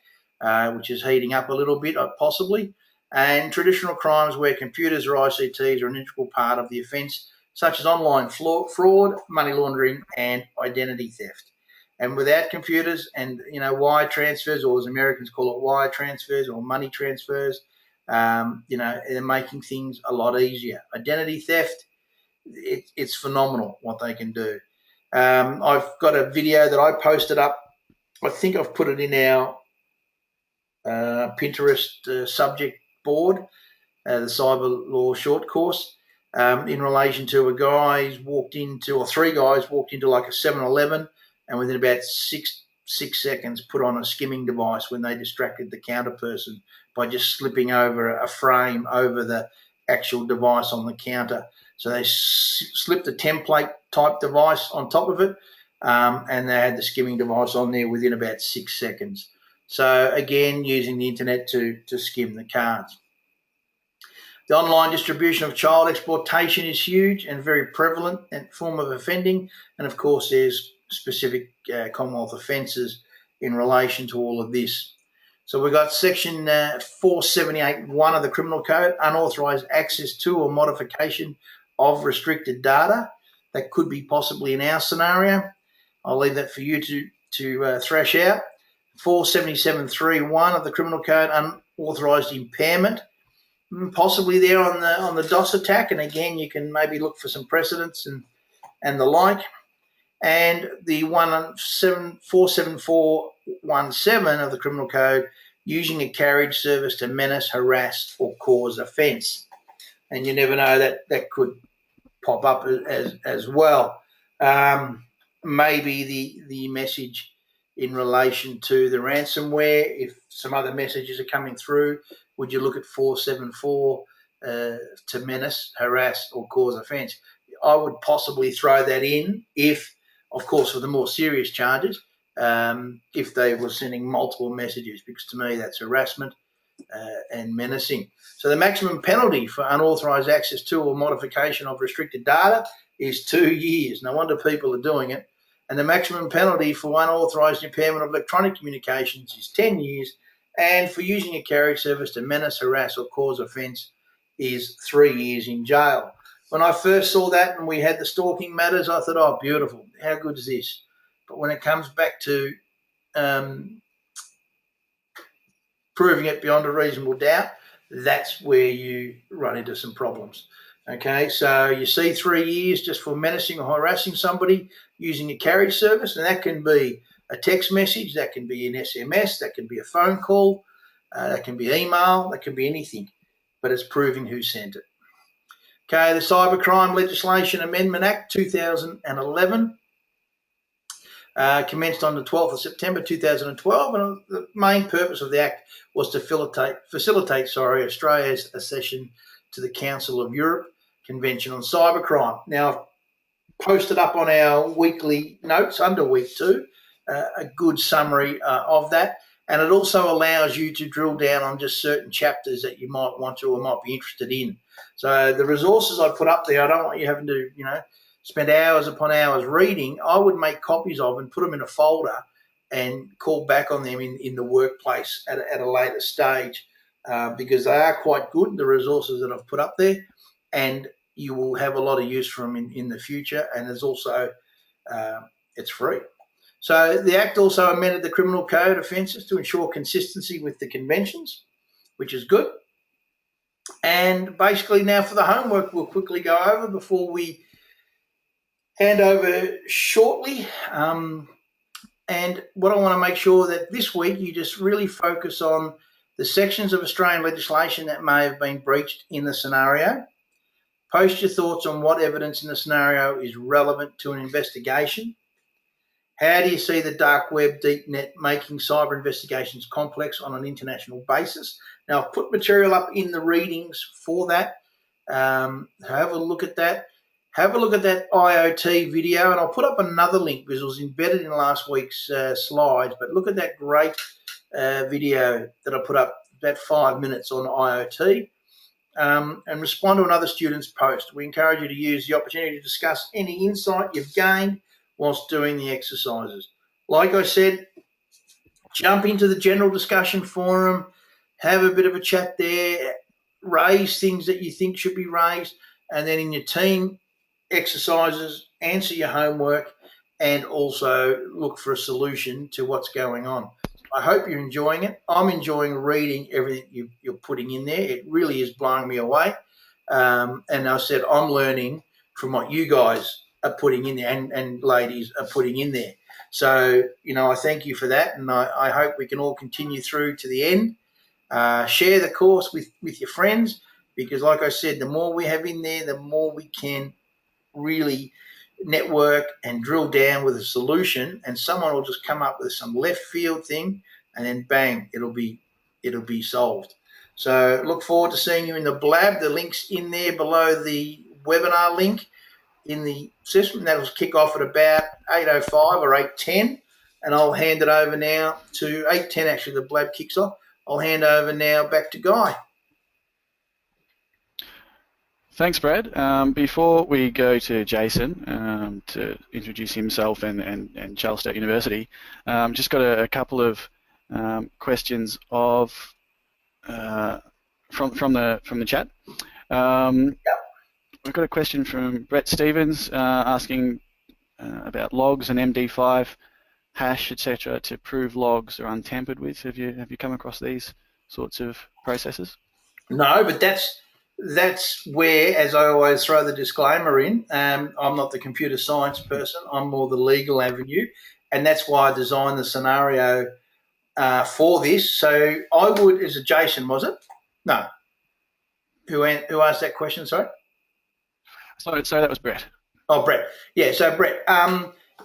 which is heating up a little bit, possibly. And traditional crimes where computers or ICTs are an integral part of the offence, such as online fraud, money laundering, and identity theft. And without computers and, wire transfers, or as Americans call it, wire transfers or money transfers, they're making things a lot easier. Identity theft, it's phenomenal what they can do. I've got a video that I posted up. I think I've put it in our Pinterest subject board, the cyber law short course, in relation to three guys walked into like a 7-Eleven, and within about six seconds put on a skimming device when they distracted the counter person by just slipping over a frame over the actual device on the counter. So they slipped a template type device on top of it, and they had the skimming device on there within about 6 seconds. So again, using the internet to skim the cards. The online distribution of child exploitation is huge and very prevalent form of offending. And of course, there's specific Commonwealth offences in relation to all of this. So we've got section 478(1) of the Criminal Code, unauthorised access to or modification of restricted data. That could be possibly in our scenario. I'll leave that for you to thrash out. 477(3)(1) of the Criminal Code, unauthorised impairment, possibly there on the DOS attack, and again you can maybe look for some precedents and the like. And the 47417 of the Criminal Code, using a carriage service to menace, harass, or cause offence. And you never know, that could pop up as well. Maybe the message in relation to the ransomware, if some other messages are coming through, would you look at 474 to menace, harass, or cause offence? I would possibly throw that in if, of course, for the more serious charges, if they were sending multiple messages, because to me that's harassment and menacing. So the maximum penalty for unauthorised access to or modification of restricted data is 2 years. No wonder people are doing it. And the maximum penalty for unauthorised impairment of electronic communications is 10 years. And for using a carriage service to menace, harass, or cause offence is 3 years in jail. When I first saw that and we had the stalking matters, I thought, oh, beautiful. How good is this? But when it comes back to proving it beyond a reasonable doubt, that's where you run into some problems. Okay, so you see 3 years just for menacing or harassing somebody using a carriage service, and that can be a text message, that can be an SMS, that can be a phone call, that can be email, that can be anything, but it's proving who sent it. Okay, the Cybercrime Legislation Amendment Act 2011 commenced on the 12th of September 2012, and the main purpose of the Act was to facilitate Australia's accession to the Council of Europe Convention on Cybercrime. Now, I've posted up on our weekly notes under week 2 a good summary of that, and it also allows you to drill down on just certain chapters that you might want to or might be interested in. So the resources I put up there, I don't want you having to, spend hours upon hours reading. I would make copies of and put them in a folder and call back on them in the workplace at a later stage because they are quite good, the resources that I've put up there, and you will have a lot of use for them in the future. And there's also, it's free. So the Act also amended the Criminal Code offences to ensure consistency with the conventions, which is good. And basically now for the homework we'll quickly go over before we hand over shortly. And what I want to make sure that this week you just really focus on the sections of Australian legislation that may have been breached in the scenario. Post your thoughts on what evidence in the scenario is relevant to an investigation. How do you see the dark web, deep net making cyber investigations complex on an international basis? Now, I've put material up in the readings for that. Have a look at that. Have a look at that IoT video, and I'll put up another link because it was embedded in last week's slides. But look at that great video that I put up, about 5 minutes on IoT, and respond to another student's post. We encourage you to use the opportunity to discuss any insight you've gained whilst doing the exercises. Like I said, jump into the general discussion forum, have a bit of a chat there, raise things that you think should be raised, and then in your team exercises, answer your homework, and also look for a solution to what's going on. I hope you're enjoying it. I'm enjoying reading everything you're putting in there. It really is blowing me away. And I said I'm learning from what you guys are putting in there and ladies are putting in there. So, I thank you for that, and I hope we can all continue through to the end. Share the course with your friends, because like I said, the more we have in there, the more we can really network and drill down with a solution, and someone will just come up with some left field thing, and then bang, it'll be solved. So look forward to seeing you in the Blab. The link's in there below the webinar link in the system. That'll kick off at about 8:05 or 8:10, and I'll hand it over now to 8:10. Actually, the Blab kicks off. I'll hand over now back to Guy. Thanks, Brad. Before we go to Jason to introduce himself and Charles State University, just got a couple of questions from the chat. We've got a question from Brett Stevens asking about logs and MD5 hash, etc., to prove logs are untampered with. Have you come across these sorts of processes? No, but that's where, as I always throw the disclaimer in, I'm not the computer science person. I'm more the legal avenue, and that's why I designed the scenario for this. So I would, is it Jason, was it? No. Who asked that question, sorry? So that was Brett. Oh, Brett. Yeah, so Brett,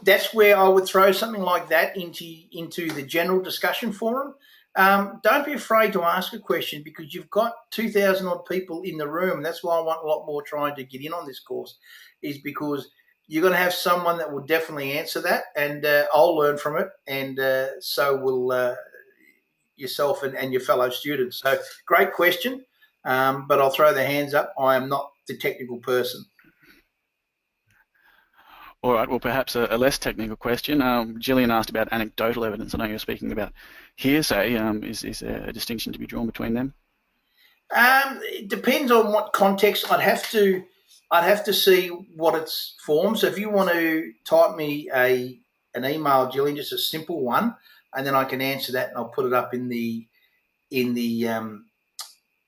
that's where I would throw something like that into the general discussion forum. Don't be afraid to ask a question, because you've got 2,000 odd people in the room. That's why I want a lot more trying to get in on this course, is because you're going to have someone that will definitely answer that, and I'll learn from it, and so will yourself and your fellow students. So great question, but I'll throw the hands up. I am not the technical person. All right, well, perhaps a less technical question. Gillian asked about anecdotal evidence. I know you're speaking about hearsay. Is there a distinction to be drawn between them? It depends on what context. I'd have to see what it's formed. So if you want to type me an email, Gillian, just a simple one, and then I can answer that, and I'll put it up in a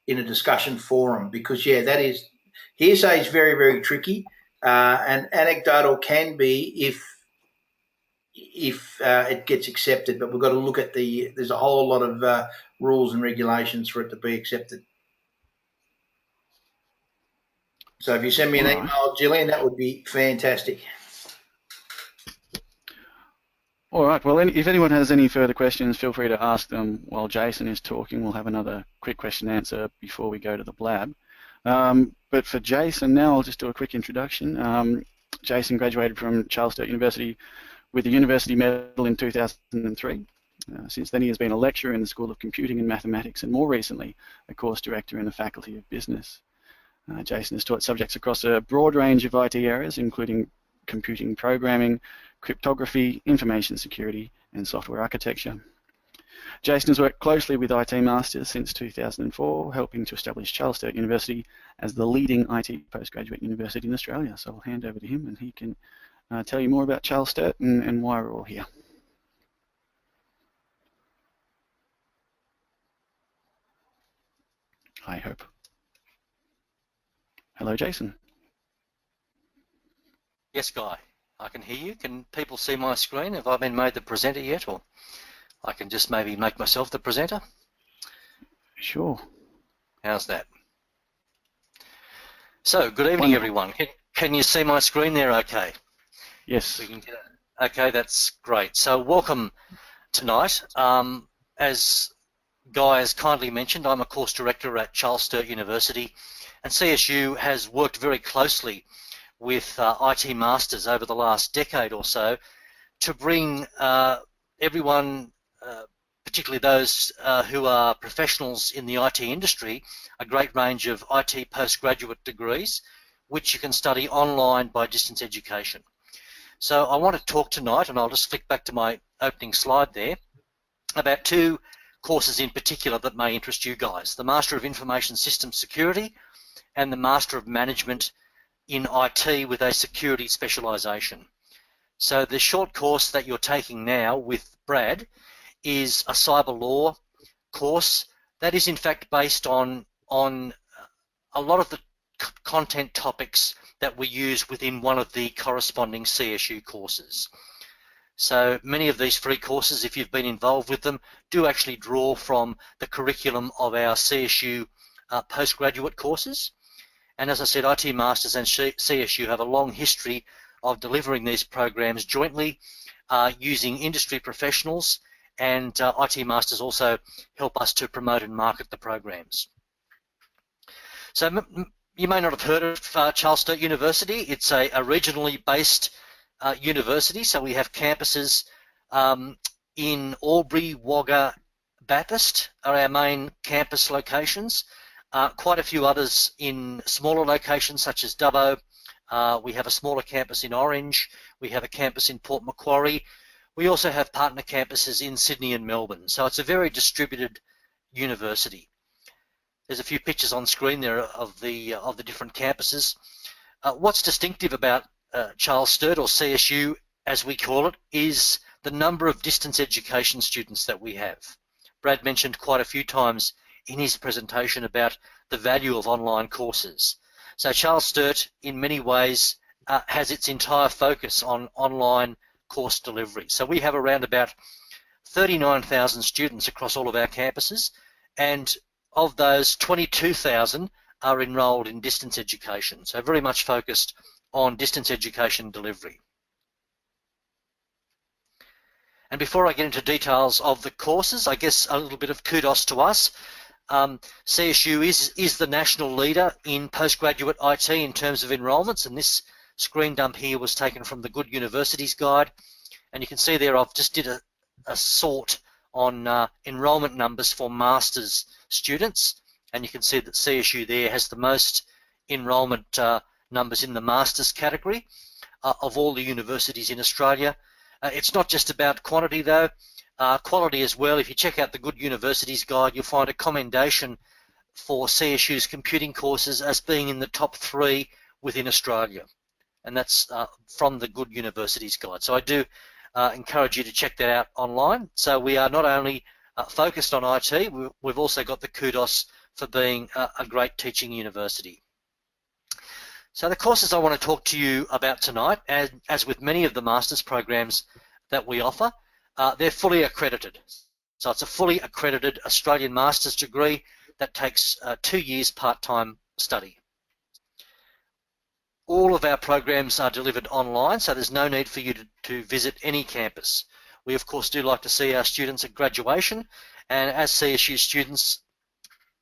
discussion forum, because that is, hearsay is very, very tricky. And anecdotal can be if it gets accepted, but we've got to look at there's a whole lot of rules and regulations for it to be accepted. So if you send me an email, Gillian, that would be fantastic. All right, well, if anyone has any further questions, feel free to ask them while Jason is talking. We'll have another quick question and answer before we go to the Blab. But for Jason now, I'll just do a quick introduction. Jason graduated from Charles State University with the University Medal in 2003. Since then, he has been a lecturer in the School of Computing and Mathematics, and more recently, a course director in the Faculty of Business. Jason has taught subjects across a broad range of IT areas, including computing programming, cryptography, information security, and software architecture. Jason has worked closely with IT Masters since 2004, helping to establish Charles State University as the leading IT postgraduate university in Australia. So I'll hand over to him, and he can tell you more about Charles State and why we're all here. I hope. Hello, Jason. Yes, Guy. I can hear you. Can people see my screen? Have I been made the presenter yet, or I can just maybe make myself the presenter? Sure. How's that? So, good evening, everyone. Can you see my screen there okay? Yes. Okay, that's great. So, welcome tonight. As Guy has kindly mentioned, I'm a course director at Charles Sturt University, and CSU has worked very closely with IT Masters over the last decade or so to bring everyone, particularly those who are professionals in the IT industry, a great range of IT postgraduate degrees, which you can study online by distance education. So I want to talk tonight, and I'll just flick back to my opening slide there, about two courses in particular that may interest you guys: the Master of Information Systems Security and the Master of Management in IT with a security specialisation. So the short course that you're taking now with Brad is a cyber law course that is in fact based on a lot of the content topics that we use within one of the corresponding CSU courses. So many of these free courses, if you've been involved with them, do actually draw from the curriculum of our CSU postgraduate courses. And as I said, IT Masters and CSU have a long history of delivering these programs jointly using industry professionals, and IT Masters also help us to promote and market the programs. So you may not have heard of Charles Sturt University. It's a regionally based university, so we have campuses in Albury, Wagga, Bathurst are our main campus locations. Quite a few others in smaller locations such as Dubbo. We have a smaller campus in Orange. We have a campus in Port Macquarie. We also have partner campuses in Sydney and Melbourne. So it's a very distributed university. There's a few pictures on screen there of the different campuses. What's distinctive about Charles Sturt, or CSU as we call it, is the number of distance education students that we have. Brad mentioned quite a few times in his presentation about the value of online courses. So Charles Sturt, in many ways, has its entire focus on online course delivery. So we have around about 39,000 students across all of our campuses, and of those, 22,000 are enrolled in distance education. So very much focused on distance education delivery. And before I get into details of the courses, I guess a little bit of kudos to us. CSU is the national leader in postgraduate IT in terms of enrolments, and this screen dump here was taken from the Good Universities Guide. And you can see there I've just did a sort on enrolment numbers for Masters students, and you can see that CSU there has the most enrolment numbers in the Masters category of all the universities in Australia. It's not just about quantity though, quality as well. If you check out the Good Universities Guide, you'll find a commendation for CSU's computing courses as being in the top 3 within Australia, and that's from the Good Universities Guide. So I do encourage you to check that out online. So we are not only focused on IT, we've also got the kudos for being a great teaching university. So the courses I want to talk to you about tonight, as with many of the Masters programs that we offer, they're fully accredited. So it's a fully accredited Australian Masters degree that takes 2 years part-time study. All of our programs are delivered online, so there's no need for you to visit any campus. We of course do like to see our students at graduation, and as CSU students,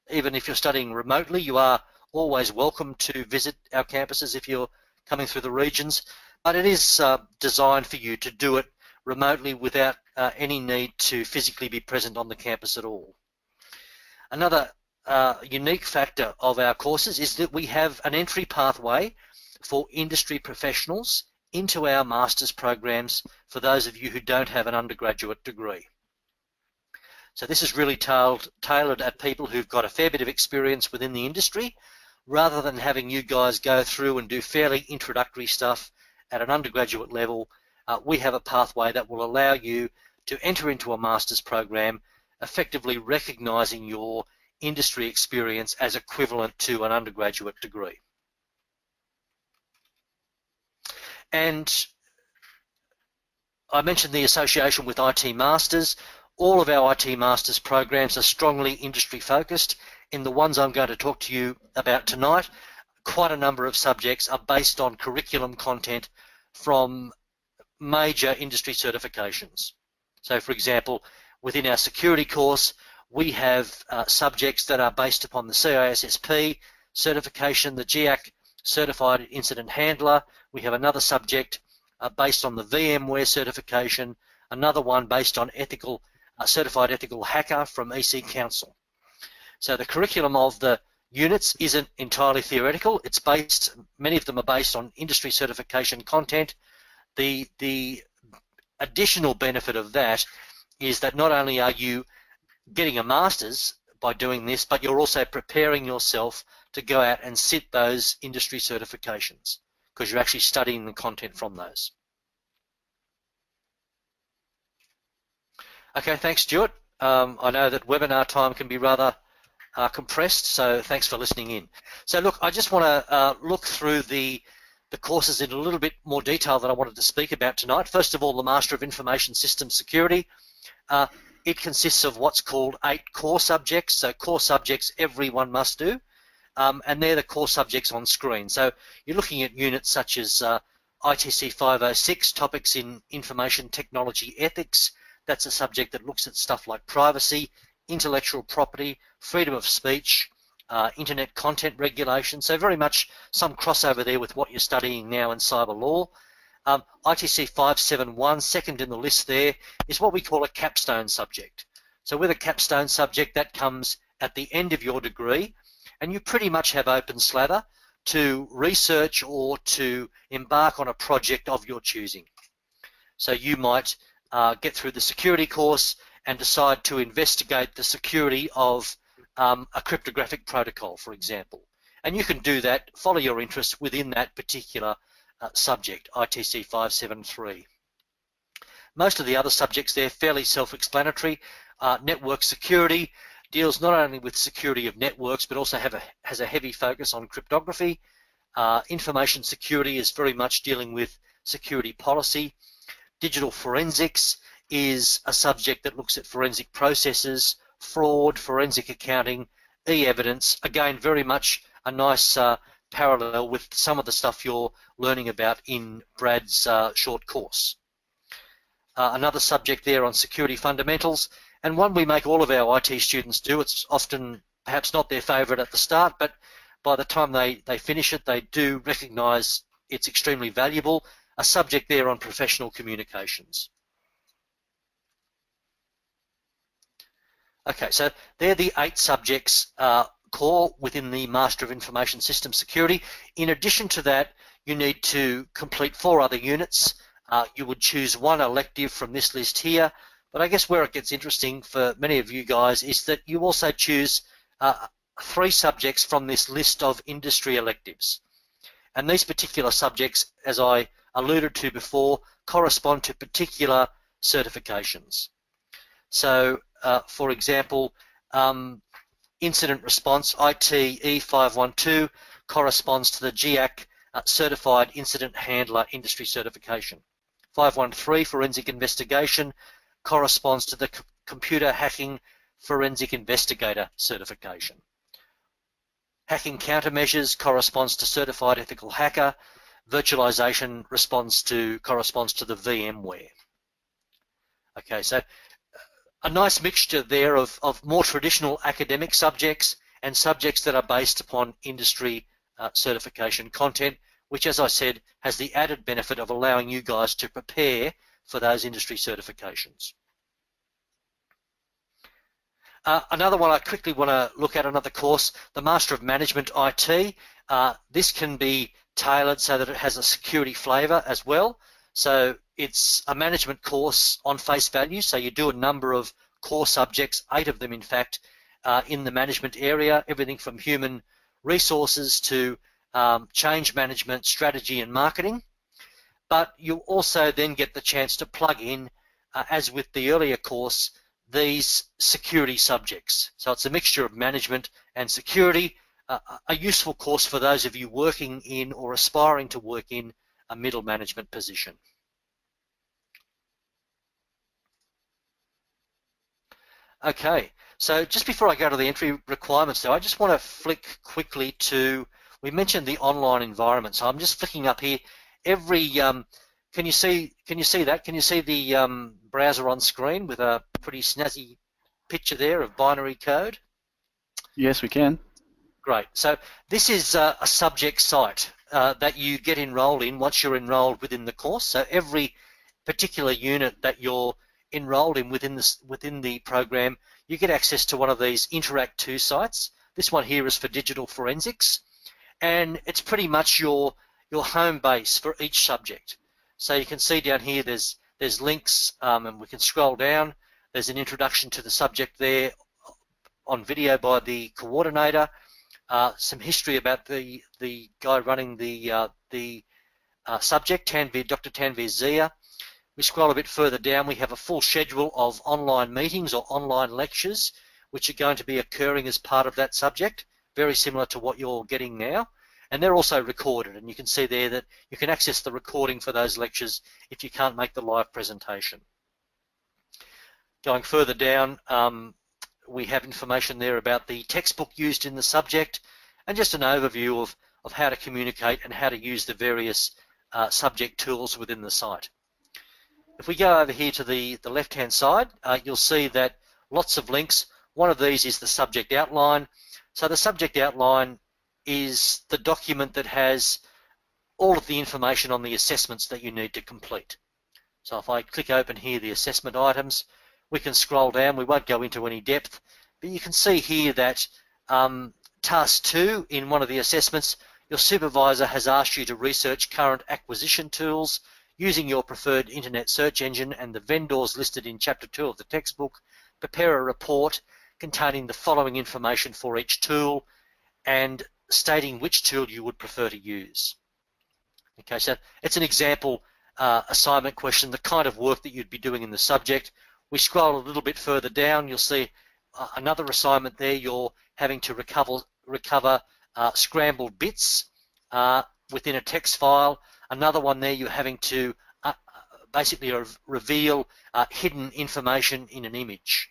even if you're studying remotely, you are always welcome to visit our campuses if you're coming through the regions, but it is designed for you to do it remotely without any need to physically be present on the campus at all. Another unique factor of our courses is that we have an entry pathway for industry professionals into our Masters programs for those of you who don't have an undergraduate degree. So this is really tailored at people who've got a fair bit of experience within the industry, rather than having you guys go through and do fairly introductory stuff at an undergraduate level. We have a pathway that will allow you to enter into a Masters program, effectively recognising your industry experience as equivalent to an undergraduate degree. And I mentioned the association with IT Masters. All of our IT Masters programs are strongly industry focused. In the ones I'm going to talk to you about tonight, quite a number of subjects are based on curriculum content from major industry certifications. So for example, within our security course, we have subjects that are based upon the CISSP certification, the GIAC Certified Incident Handler. We have another subject based on the VMware certification, another one based on Certified Ethical Hacker from EC Council. So the curriculum of the units isn't entirely theoretical. It's based, many of them are based on industry certification content. The additional benefit of that is that not only are you getting a Masters by doing this, but you're also preparing yourself to go out and sit those industry certifications, because you're actually studying the content from those. Okay, thanks, Stuart. I know that webinar time can be rather compressed, so thanks for listening in. So look, I just want to look through the the courses in a little bit more detail that I wanted to speak about tonight. First of all, the Master of Information Systems Security. It consists of what's called 8 core subjects. So core subjects everyone must do, and they're the core subjects on screen. So you're looking at units such as ITC 506, topics in information technology ethics. That's a subject that looks at stuff like privacy, intellectual property, freedom of speech, internet content regulation. So very much some crossover there with what you're studying now in cyber law. ITC 571, second in the list there, is what we call a capstone subject. So with a capstone subject, that comes at the end of your degree, and you pretty much have open slather to research or to embark on a project of your choosing. So you might get through the security course and decide to investigate the security of a cryptographic protocol, for example. And you can do that, follow your interests within that particular subject, ITC 573. Most of the other subjects there, fairly self-explanatory. Network security deals not only with security of networks, but also has a heavy focus on cryptography. Information security is very much dealing with security policy. Digital forensics is a subject that looks at forensic processes, fraud, forensic accounting, e-evidence. Again, very much a nice parallel with some of the stuff you're learning about in Brad's short course. Another subject there on security fundamentals, and one we make all of our IT students do. It's often perhaps not their favourite at the start, but by the time they finish it, they do recognise it's extremely valuable. A subject there on professional communications. Okay, so they're the 8 subjects core within the Master of Information Systems Security. In addition to that, you need to complete 4 other units. You would choose 1 elective from this list here, but I guess where it gets interesting for many of you guys is that you also choose 3 subjects from this list of industry electives. And these particular subjects, as I alluded to before, correspond to particular certifications. So, for example, incident response, IT E512, corresponds to the GIAC Certified Incident Handler Industry Certification. 513, Forensic Investigation, corresponds to the Computer Hacking Forensic Investigator Certification. Hacking Countermeasures corresponds to Certified Ethical Hacker. Virtualization corresponds to the VMware. Okay, so a nice mixture there of more traditional academic subjects and subjects that are based upon industry certification content, which, as I said, has the added benefit of allowing you guys to prepare for those industry certifications. Another one I quickly want to look at, another course, the Master of Management IT. This can be tailored so that it has a security flavour as well. So it's a management course on face value. So you do a number of core subjects, 8 of them in fact, in the management area, everything from human resources to change management, strategy and marketing. But you also then get the chance to plug in, as with the earlier course, these security subjects. So it's a mixture of management and security, a useful course for those of you working in or aspiring to work in a middle management position. Okay, so just before I go to the entry requirements though, I just want to flick quickly to, we mentioned the online environment. So I'm just flicking up here. Every, can you see that? Can you see the browser on screen with a pretty snazzy picture there of binary code? Yes, we can. Great. So this is a subject site that you get enrolled in once you're enrolled within the course. So every particular unit that you're enrolled in within the program, you get access to one of these Interact 2 sites. This one here is for digital forensics, and it's pretty much your home base for each subject. So you can see down here there's links, and we can scroll down. There's an introduction to the subject there on video by the coordinator. Some history about the guy running the subject, Dr. Tanveer Zia. We scroll a bit further down, we have a full schedule of online meetings or online lectures which are going to be occurring as part of that subject, very similar to what you're getting now. and they're also recorded, and you can see there that you can access the recording for those lectures if you can't make the live presentation. Going further down, we have information there about the textbook used in the subject, and just an overview of how to communicate and how to use the various subject tools within the site. If we go over here to the left-hand side, you'll see that lots of links. One of these is the subject outline. So the subject outline is the document that has all of the information on the assessments that you need to complete. So if I click open here, the assessment items, we can scroll down. We won't go into any depth, but you can see here that task 2 in one of the assessments, your supervisor has asked you to research current acquisition tools using your preferred internet search engine and the vendors listed in Chapter 2 of the textbook. Prepare a report containing the following information for each tool and stating which tool you would prefer to use. Okay, so it's an example assignment question, the kind of work that you'd be doing in the subject. We scroll a little bit further down, you'll see another assignment there. You're having to recover scrambled bits within a text file. Another one there, you're having to basically reveal hidden information in an image.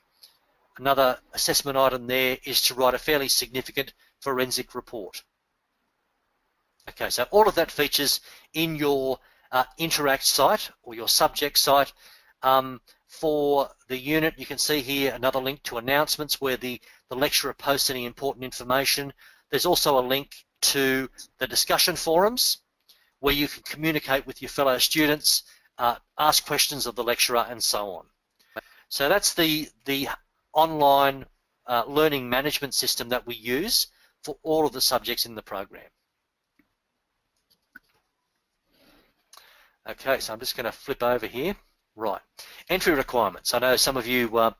Another assessment item there is to write a fairly significant forensic report. Okay, so all of that features in your Interact site or your subject site. For the unit, you can see here another link to announcements where the lecturer posts any important information. There's also a link to the discussion forums where you can communicate with your fellow students, ask questions of the lecturer, and so on. So that's the online learning management system that we use for all of the subjects in the program. Okay, so I'm just going to flip over here. Right, entry requirements. I know some of you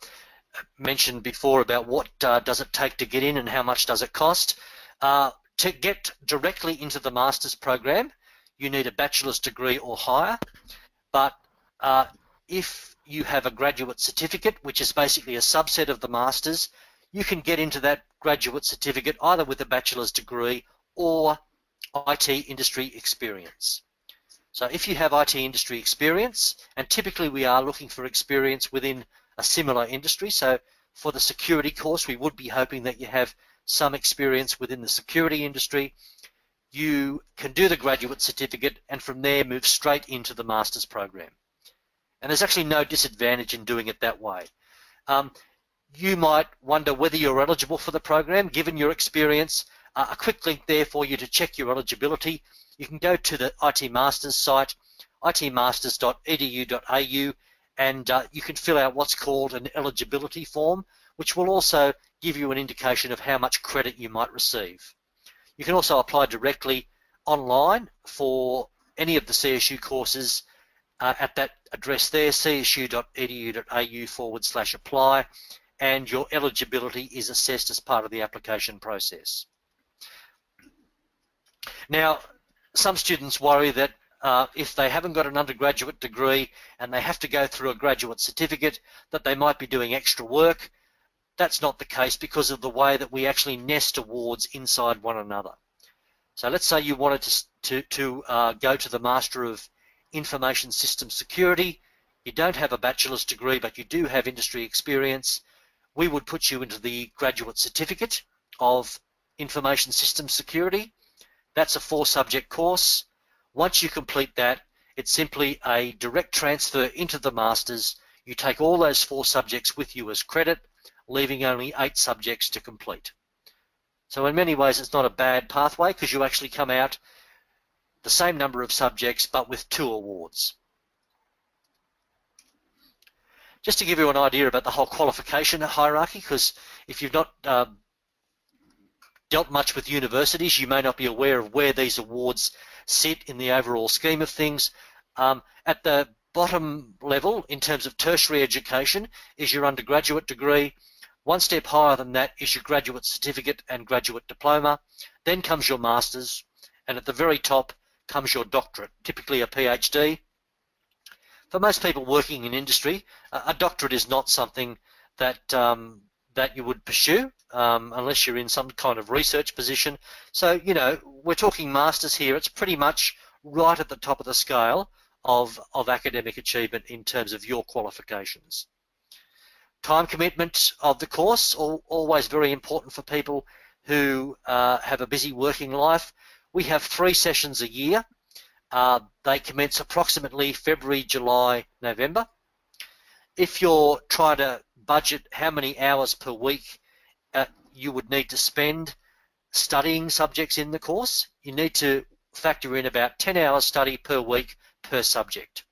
mentioned before about what does it take to get in and how much does it cost. To get directly into the master's program, you need a bachelor's degree or higher, but if you have a graduate certificate, which is basically a subset of the master's, you can get into that graduate certificate either with a bachelor's degree or IT industry experience. So if you have IT industry experience, and typically we are looking for experience within a similar industry, so for the security course we would be hoping that you have some experience within the security industry, you can do the graduate certificate and from there move straight into the master's program. And there's actually no disadvantage in doing it that way. You might wonder whether you're eligible for the program given your experience. A quick link there for you to check your eligibility. You can go to the IT Masters site, itmasters.edu.au, and you can fill out what's called an eligibility form, which will also give you an indication of how much credit you might receive. You can also apply directly online for any of the CSU courses at that address there, csu.edu.au/apply, and your eligibility is assessed as part of the application process. Now, some students worry that if they haven't got an undergraduate degree and they have to go through a graduate certificate, that they might be doing extra work. That's not the case because of the way that we actually nest awards inside one another. So let's say you wanted to go to the Master of Information Systems Security. You don't have a bachelor's degree, but you do have industry experience. We would put you into the graduate certificate of Information Systems Security. That's a 4-subject course. Once you complete that, it's simply a direct transfer into the Masters. You take all those 4 subjects with you as credit, leaving only 8 subjects to complete. So in many ways, it's not a bad pathway because you actually come out the same number of subjects, but with 2 awards. Just to give you an idea about the whole qualification hierarchy, because if you've not dealt much with universities, you may not be aware of where these awards sit in the overall scheme of things. At the bottom level, in terms of tertiary education, is your undergraduate degree. 1 step higher than that is your graduate certificate and graduate diploma. Then comes your master's, and at the very top comes your doctorate, typically a PhD. For most people working in industry, a doctorate is not something that that you would pursue. unless you're in some kind of research position. So, you know, we're talking masters here. It's pretty much right at the top of the scale of academic achievement in terms of your qualifications. Time commitment of the course, always very important for people who have a busy working life. We have 3 sessions a year. They commence approximately February, July, November. If you're trying to budget how many hours per week you would need to spend studying subjects in the course, you need to factor in about 10 hours study per week per subject.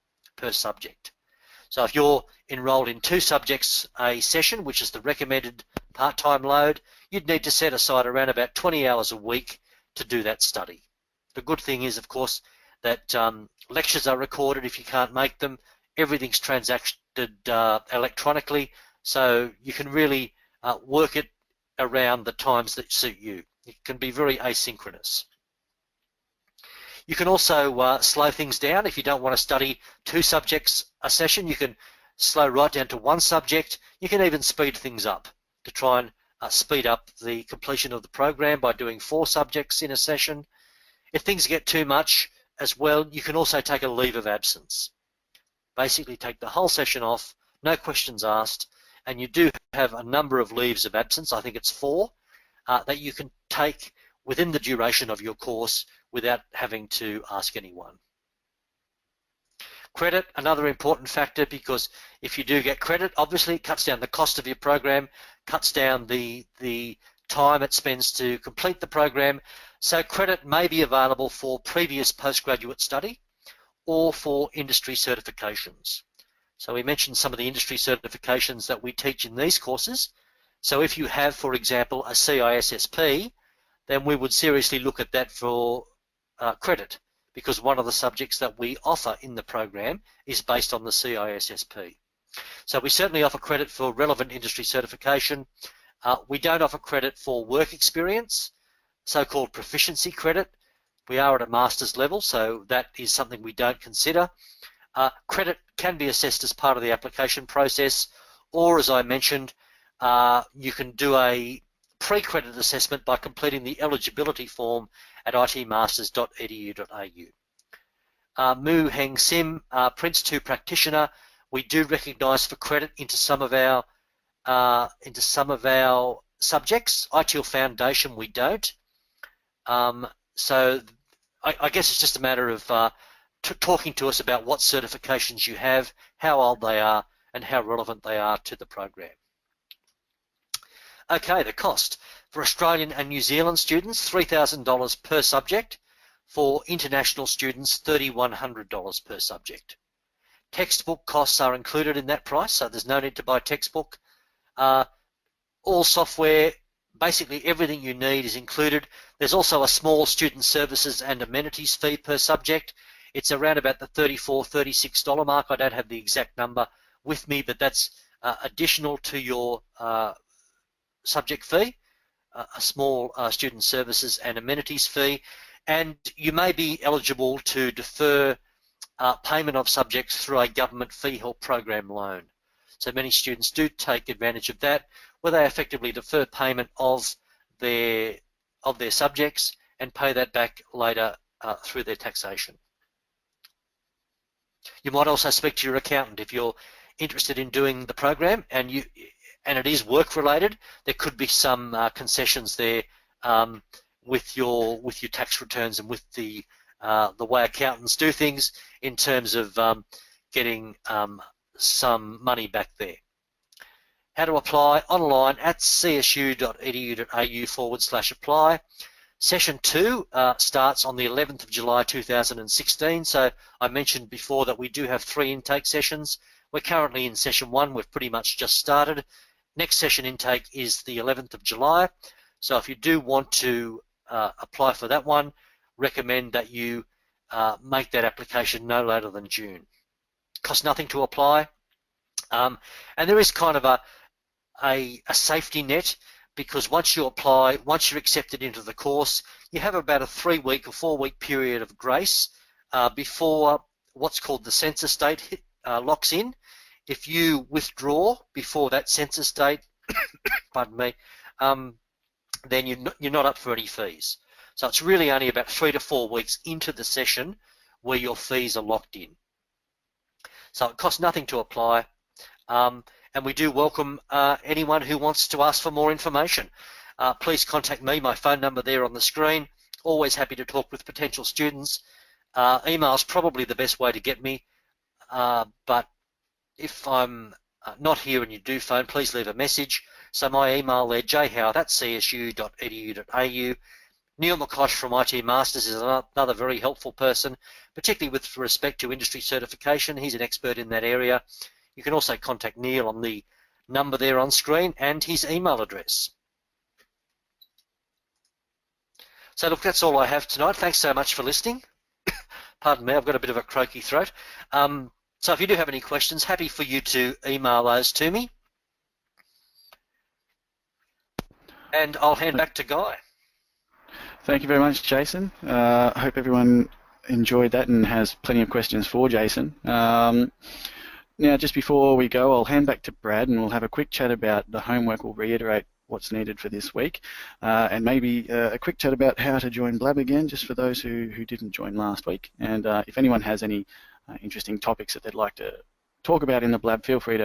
So if you're enrolled in 2 subjects a session, which is the recommended part-time load, you'd need to set aside around about 20 hours a week to do that study. The good thing is, of course, that lectures are recorded if you can't make them. Everything's transacted electronically, so you can really work it around the times that suit you. It can be very asynchronous. You can also slow things down. If you don't want to study 2 subjects a session, you can slow right down to 1 subject. You can even speed things up to try and speed up the completion of the program by doing 4 subjects in a session. If things get too much as well, you can also take a leave of absence. Basically take the whole session off, no questions asked, and you do have a number of leaves of absence, I think it's 4, that you can take within the duration of your course without having to ask anyone. Credit, another important factor, because if you do get credit, obviously it cuts down the cost of your program, cuts down the time it spends to complete the program. So credit may be available for previous postgraduate study or for industry certifications. So we mentioned some of the industry certifications that we teach in these courses. So if you have, for example, a CISSP, then we would seriously look at that for credit, because one of the subjects that we offer in the program is based on the CISSP. So we certainly offer credit for relevant industry certification. We don't offer credit for work experience, so-called proficiency credit. We are at a master's level, so that is something we don't consider. Credit can be assessed as part of the application process, or as I mentioned, you can do a pre-credit assessment by completing the eligibility form at itmasters.edu.au. Mu Heng Sim, Prince 2 practitioner, we do recognise for credit into some of our subjects. ITIL Foundation, we don't. So I guess it's just a matter of talking to us about what certifications you have, how old they are, and how relevant they are to the program. Okay, the cost. For Australian and New Zealand students, $3,000 per subject. For international students, $3,100 per subject. Textbook costs are included in that price, so there's no need to buy a textbook. All software, basically everything you need is included. There's also a small student services and amenities fee per subject. It's around about the $34, $36 mark. I don't have the exact number with me, but that's additional to your subject fee, a small student services and amenities fee, and you may be eligible to defer payment of subjects through a government fee help program loan. So many students do take advantage of that, where they effectively defer payment of their subjects and pay that back later through their taxation. You might also speak to your accountant if you're interested in doing the program and it is work related. There could be some concessions there with your tax returns and with the way accountants do things in terms of getting some money back there. How to apply? Online at csu.edu.au/apply. Session 2 starts on the 11th of July 2016. So I mentioned before that we do have 3 intake sessions. We're currently in session 1. We've pretty much just started. Next session intake is the 11th of July. So if you do want to apply for that one, recommend that you make that application no later than June. Costs nothing to apply. And there is kind of a safety net, because once you apply, once you're accepted into the course, you have about a 3-week or 4-week period of grace before what's called the census date locks in. If you withdraw before that census date, pardon me, then you're not up for any fees. So it's really only about 3 to 4 weeks into the session where your fees are locked in. So it costs nothing to apply, and we do welcome anyone who wants to ask for more information. Please contact me, my phone number there on the screen. Always happy to talk with potential students. Email is probably the best way to get me, but if I'm not here and you do phone, please leave a message. So my email there, jhoward@csu.edu.au. Neil McCosh from IT Masters is another very helpful person, particularly with respect to industry certification. He's an expert in that area. You can also contact Neil on the number there on screen and his email address. So look, that's all I have tonight. Thanks so much for listening. Pardon me, I've got a bit of a croaky throat. So if you do have any questions, happy for you to email those to me. And I'll hand back to Guy. Thank you very much, Jason. I hope everyone enjoyed that and has plenty of questions for Jason. Now, just before we go, I'll hand back to Brad and we'll have a quick chat about the homework. We'll reiterate what's needed for this week, and maybe a quick chat about how to join Blab again, just for those who didn't join last week. And if anyone has any interesting topics that they'd like to talk about in the Blab, feel free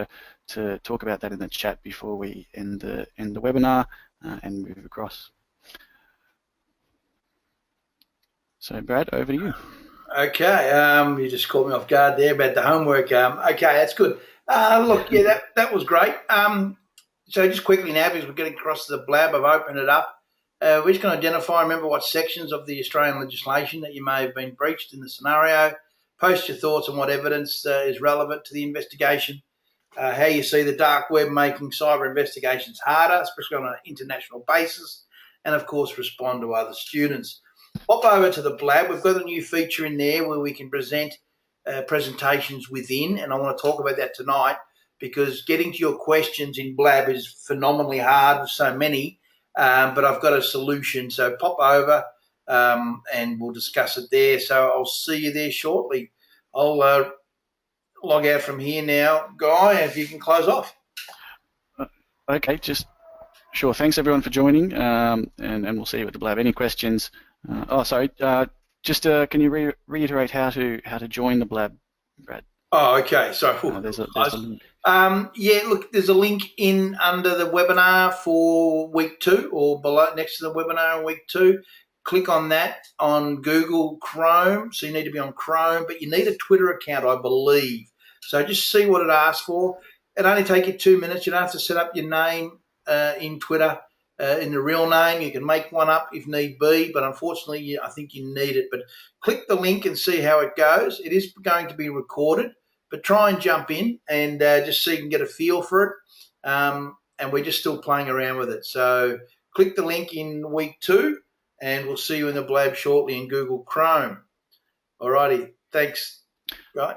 to talk about that in the chat before we end the webinar and move across. So Brad, over to you. Okay, you just caught me off guard there about the homework. Okay, that's good. Look, yeah, that was great. So just quickly now, because we're getting across to the Blab, I've opened it up. We're just going to identify, remember what sections of the Australian legislation that you may have been breached in the scenario. Post your thoughts on what evidence is relevant to the investigation. How you see the dark web making cyber investigations harder, especially on an international basis. And, of course, respond to other students. Pop over to the Blab. We've got a new feature in there where we can present presentations within, and I want to talk about that tonight, because getting to your questions in Blab is phenomenally hard with so many, but I've got a solution. So pop over and we'll discuss it there. So I'll see you there shortly. I'll log out from here now. Guy, if you can close off. Okay, just sure. Thanks everyone for joining, and we'll see you at the Blab. Any questions? Can you reiterate how to join the Blab, Brad? Oh, okay. So there's a link. Yeah, look, there's a link in under the webinar for week 2, or below next to the webinar in week 2. Click on that on Google Chrome. So you need to be on Chrome, but you need a Twitter account, I believe. So just see what it asks for. It only take you 2 minutes. You don't have to set up your name in Twitter. In the real name, you can make one up if need be, but unfortunately, I think you need it. But click the link and see how it goes. It is going to be recorded, but try and jump in and just so you can get a feel for it. And we're just still playing around with it. So click the link in week 2, and we'll see you in the Blab shortly in Google Chrome. Alrighty, thanks. Right.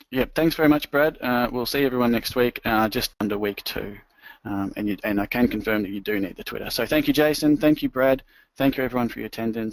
Yeah, thanks very much, Brad. We'll see everyone next week, just under week 2. And I can confirm that you do need the Twitter. So thank you, Jason. Thank you, Brad. Thank you, everyone, for your attendance.